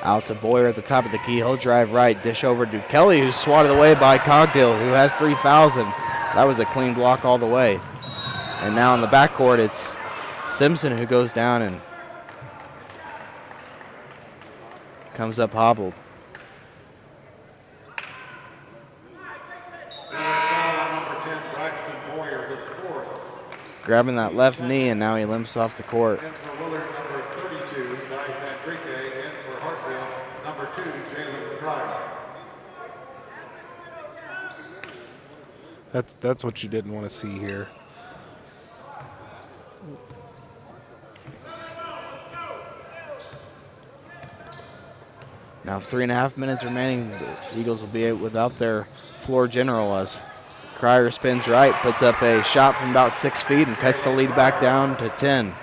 Out to Boyer at the top of the key. He'll drive right, dish over to Kelly, who's swatted away by Cogdill, who has 3 fouls, and that was a clean block all the way. And now in the backcourt, it's Simpson who goes down and comes up hobbled. Grabbing that left knee, and now he limps off the court. And for Willard, number 32, Dice Enrique. And for Hartville, number 2, Jalen Cryer. That's what you didn't want to see here. Now 3.5 minutes remaining. The Eagles will be without their floor general as Cryer spins right, puts up a shot from about 6 feet and cuts the lead back down to 10.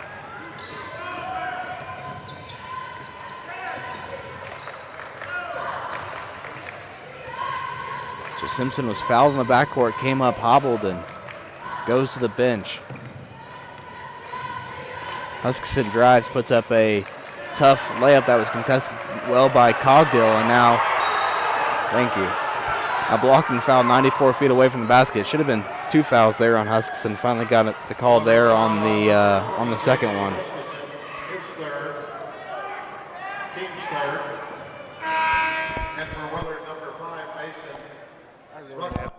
So Simpson was fouled in the backcourt, came up, hobbled, and goes to the bench. Huskisson drives, puts up a tough layup that was contested well by Cogdill, and now, thank you, a blocking foul 94 feet away from the basket. Should have been 2 fouls there on Huskisson. Finally got the call there on the second one. His third. Team's third. And for Willard, number 5, Mason. Rucker.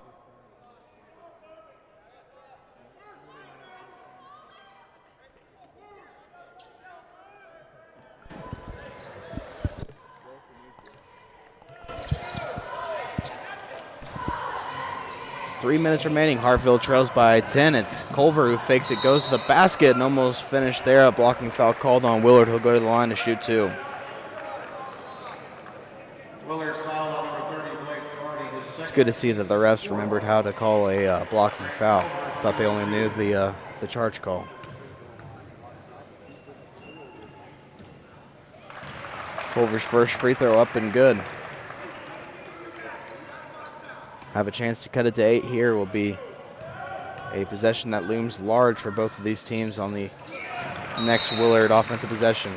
3 minutes remaining. Hartville trails by 10. It's Culver who fakes it, goes to the basket, and almost finished there. A blocking foul called on Willard. He'll go to the line to shoot 2. Willard foul on number 30, Blake Carney. It's good to see that the refs remembered how to call a blocking foul. Thought they only knew the charge call. Culver's first free throw up and good. Have a chance to cut it to 8 here. Will be a possession that looms large for both of these teams on the next Willard offensive possession.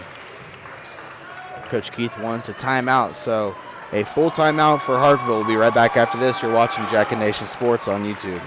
Coach Keith wants a timeout, so a full timeout for Hartville. We'll be right back after this. You're watching Jack and Nation Sports on YouTube.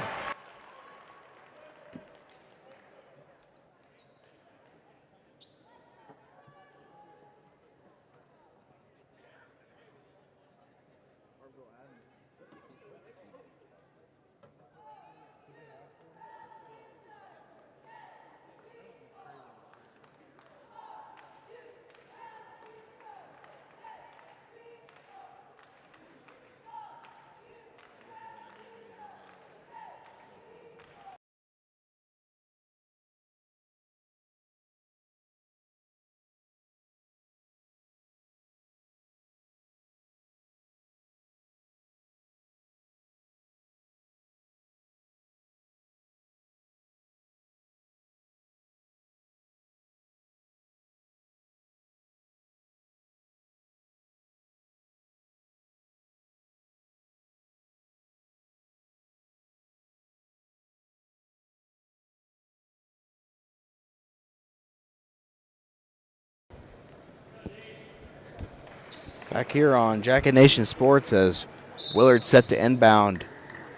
Back here on Jack and Nation Sports as Willard set to inbound,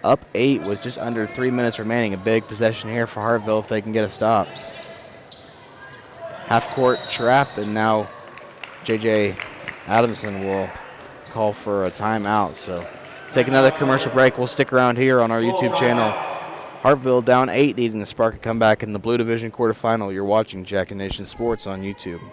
up 8 with just under 3 minutes remaining. A big possession here for Hartville if they can get a stop. Half-court trap, and now J.J. Adamson will call for a timeout. So take another commercial break. We'll stick around here on our YouTube channel. Hartville down 8, needing to spark a comeback in the Blue Division quarterfinal. You're watching Jack and Nation Sports on YouTube.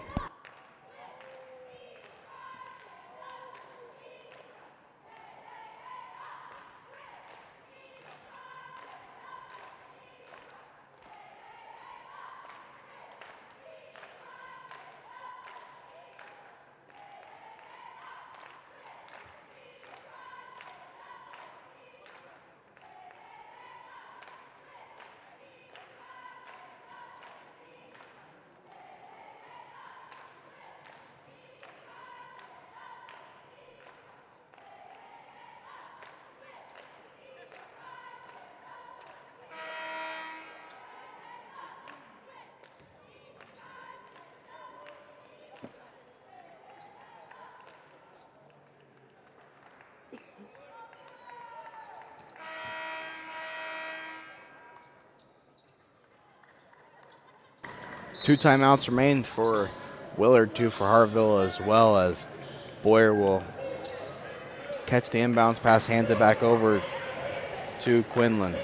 Two timeouts remain for Willard, 2 for Hartville, as well as Boyer will catch the inbounds pass, hands it back over to Quinlan.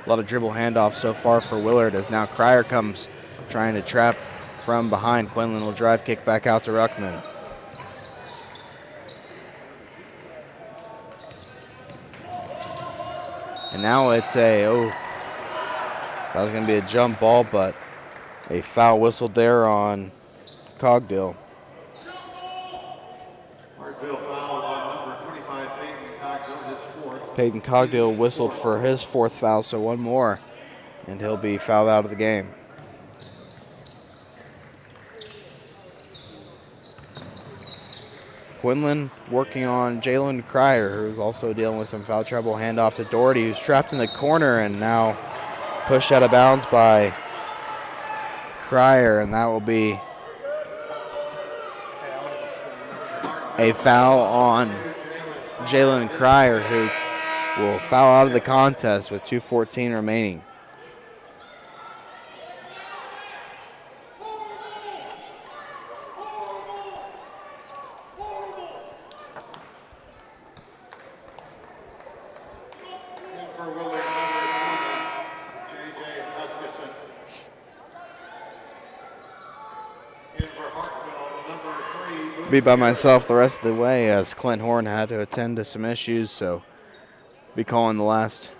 A lot of dribble handoffs so far for Willard as now Cryer comes trying to trap from behind. Quinlan will drive kick back out to Ruckman. And now it's that was going to be a jump ball, but a foul whistled there on Cogdill. Hartville foul on number 25, Peyton Cogdill, his 4th. Peyton Cogdill whistled for his 4th foul, so one more, and he'll be fouled out of the game. Quinlan working on Jalen Cryer, who's also dealing with some foul trouble. Handoff to Doherty, who's trapped in the corner and now pushed out of bounds by Cryer, and that will be a foul on Jalen Cryer, who will foul out of the contest with 2:14 remaining. In for Willard, number 20, J.J. Huskisson. In for Hartville, number 3. Be by myself the rest of the way as Clint Horn had to attend to some issues, so be calling the last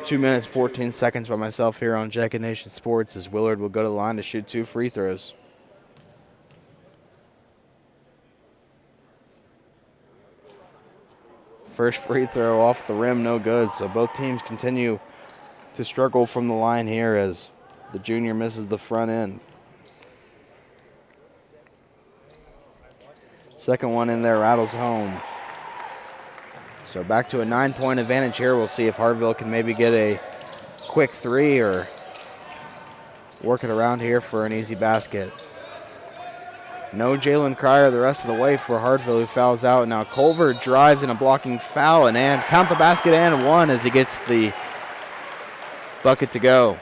2 minutes 14 seconds by myself here on Jacket Nation Sports as Willard will go to the line to shoot 2 free throws. First free throw off the rim, no good, so both teams continue to struggle from the line here as the junior misses the front end. Second one in there rattles home. So back to a 9-point advantage here. We'll see if Hartville can maybe get a quick 3 or work it around here for an easy basket. No Jalen Cryer the rest of the way for Hartville, who fouls out. Now Culver drives in a blocking foul and count the basket and 1 as he gets the bucket to go.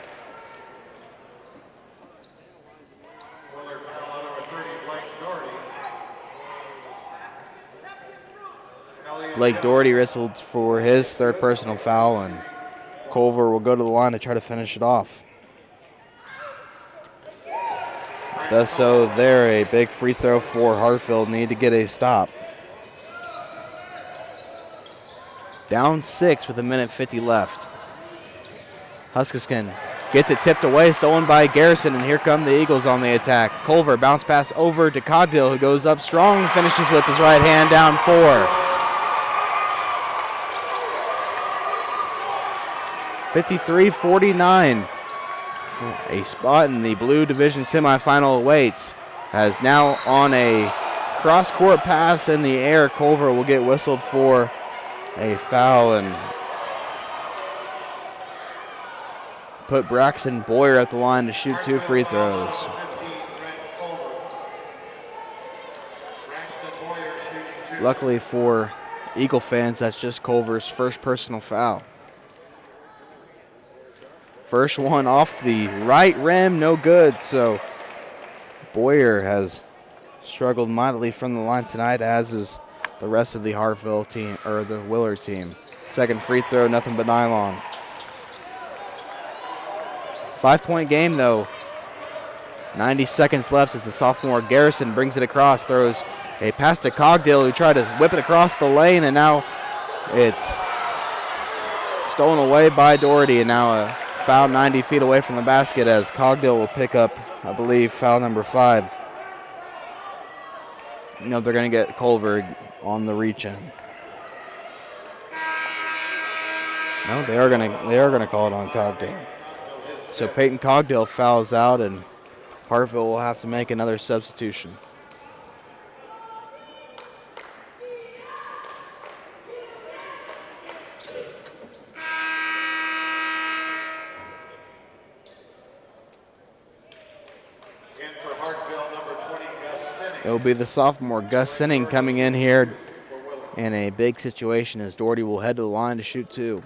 Blake Doherty whistled for his 3rd personal foul, and Culver will go to the line to try to finish it off. Does so there, a big free throw for Hartville. Need to get a stop. Down 6 with 1:50 left. Huskisson gets it tipped away, stolen by Garrison, and here come the Eagles on the attack. Culver bounce pass over to Cogdill, who goes up strong, finishes with his right hand, down 4. 53-49. A spot in the Blue Division semifinal awaits. As now on a cross-court pass in the air, Culver will get whistled for a foul and put Braxton Boyer at the line to shoot 2 free throws. Luckily for Eagle fans, that's just Culver's first personal foul. First one off the right rim, no good. So Boyer has struggled mightily from the line tonight, as is the rest of the Hartville team, or the Willard team. Second free throw, nothing but nylon. 5-point game though. 90 seconds left as the sophomore Garrison brings it across, throws a pass to Cogdill, who tried to whip it across the lane, and now it's stolen away by Doherty, and now a foul 90 feet away from the basket as Cogdill will pick up, I believe, foul number 5. You know, they're going to get Culver on the reach-in. No, they are going to call it on Cogdill. So Peyton Cogdill fouls out, and Hartville will have to make another substitution. It will be the sophomore Gus Sinning coming in here in a big situation as Doherty will head to the line to shoot 2.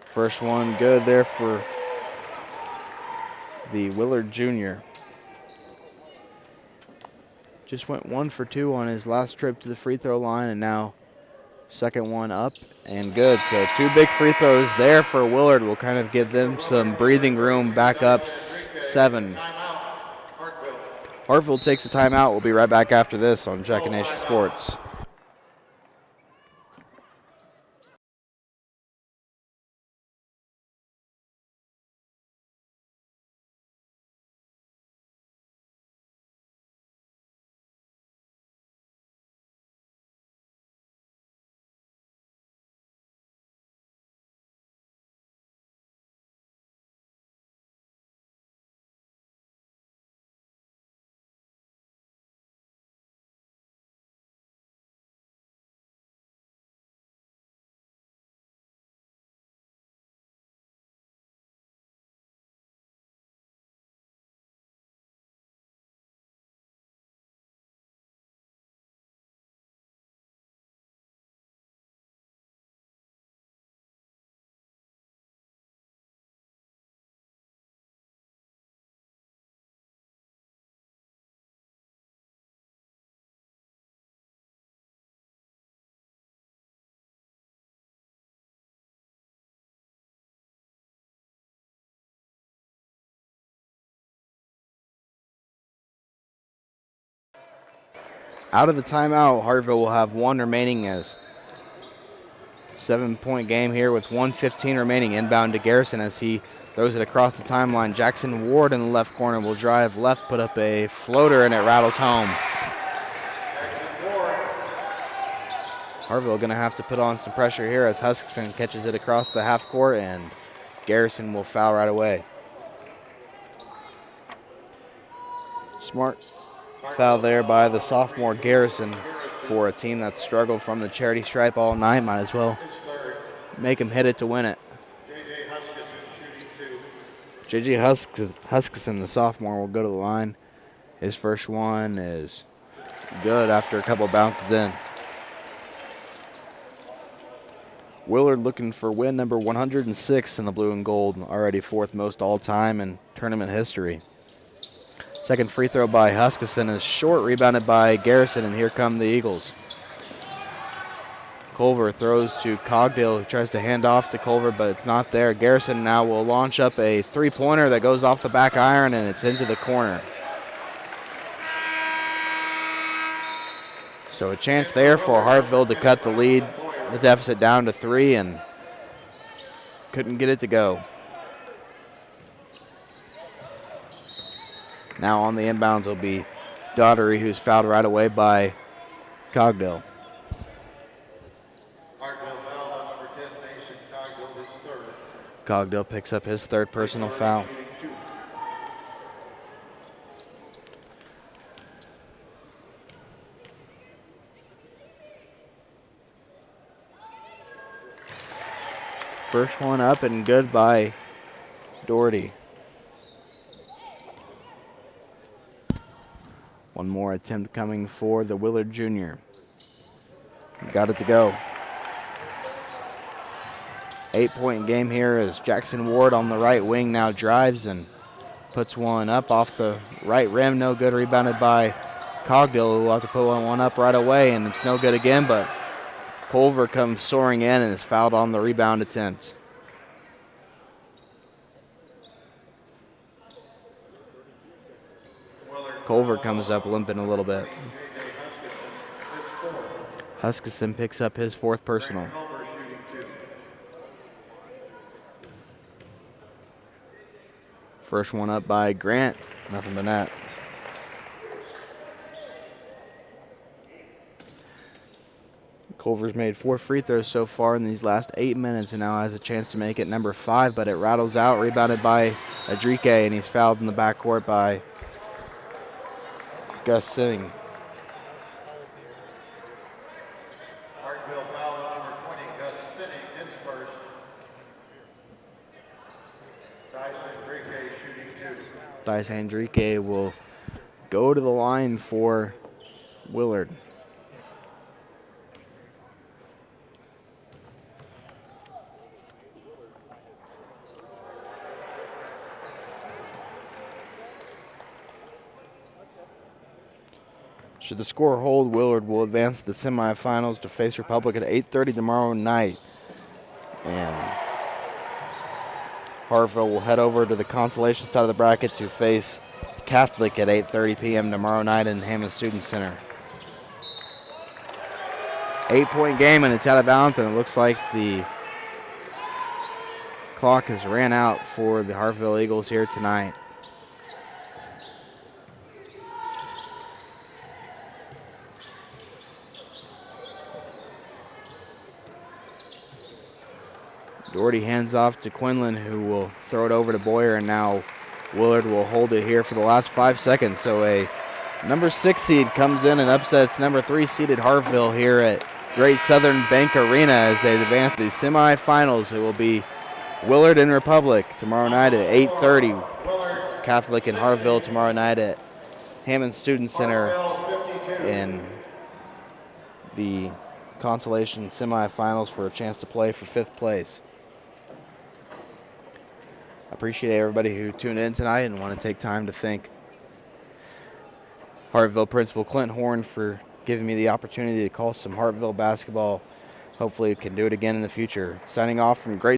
First one good there for the Willard Jr. Just went 1 for 2 on his last trip to the free throw line, and now second one up and good. So 2 big free throws there for Willard will kind of give them some breathing room, back up 7. Hartville takes a timeout. We'll be right back after this on Jacket Nation Sports. Out of the timeout, Hartville will have one remaining as 7-point game here with 1:15 remaining. Inbound to Garrison as he throws it across the timeline. Jackson Ward in the left corner will drive left, put up a floater, and it rattles home. Hartville going to have to put on some pressure here as Huskisson catches it across the half court, and Garrison will foul right away. Smart foul there by the sophomore Garrison for a team that's struggled from the charity stripe all night. Might as well make him hit it to win it. J.J. Huskisson, the sophomore, will go to the line. His first one is good after a couple bounces in. Willard looking for win number 106 in the blue and gold, already fourth most all-time in tournament history. Second free throw by Huskisson is short, rebounded by Garrison, and here come the Eagles. Culver throws to Cogdill, who tries to hand off to Culver, but it's not there. Garrison now will launch up a three-pointer that goes off the back iron, and it's into the corner. So a chance there for Hartville to cut the lead, the deficit down to 3, and couldn't get it to go. Now on the inbounds will be Daughtery, who's fouled right away by Cogdill. Cogdill picks up his third personal foul. First one up and good by Doherty. One more attempt coming for the Willard Jr. Got it to go. 8-point game here as Jackson Ward on the right wing now drives and puts one up off the right rim. No good, rebounded by Cogdill, who will have to put one up right away, and it's no good again, but Culver comes soaring in and is fouled on the rebound attempt. Culver comes up limping a little bit. Huskisson picks up his fourth personal. First one up by Grant, nothing but net. Culver's made 4 free throws so far in these last 8 minutes and now has a chance to make it number 5, but it rattles out, rebounded by Adrike, and he's fouled in the backcourt by Gus Singh. Hartville foul on number 20, Gus Singh, his first. Dice Andrique will go to the line for Willard. Should the score hold, Willard will advance to the semifinals to face Republic at 8:30 tomorrow night. And Hartville will head over to the consolation side of the bracket to face Catholic at 8:30 p.m. tomorrow night in Hammond Student Center. 8-point game, and it's out of bounds, and it looks like the clock has ran out for the Hartville Eagles here tonight. Doherty hands off to Quinlan, who will throw it over to Boyer, and now Willard will hold it here for the last 5 seconds. So a number 6 seed comes in and upsets number 3 seeded Hartville here at Great Southern Bank Arena as they advance to the semifinals. It will be Willard and Republic tomorrow night at 8:30. Catholic and Hartville tomorrow night at Hammond Student Center in the consolation semifinals for a chance to play for 5th place. I appreciate everybody who tuned in tonight and want to take time to thank Hartville Principal Clint Horn for giving me the opportunity to call some Hartville basketball. Hopefully we can do it again in the future. Signing off from Great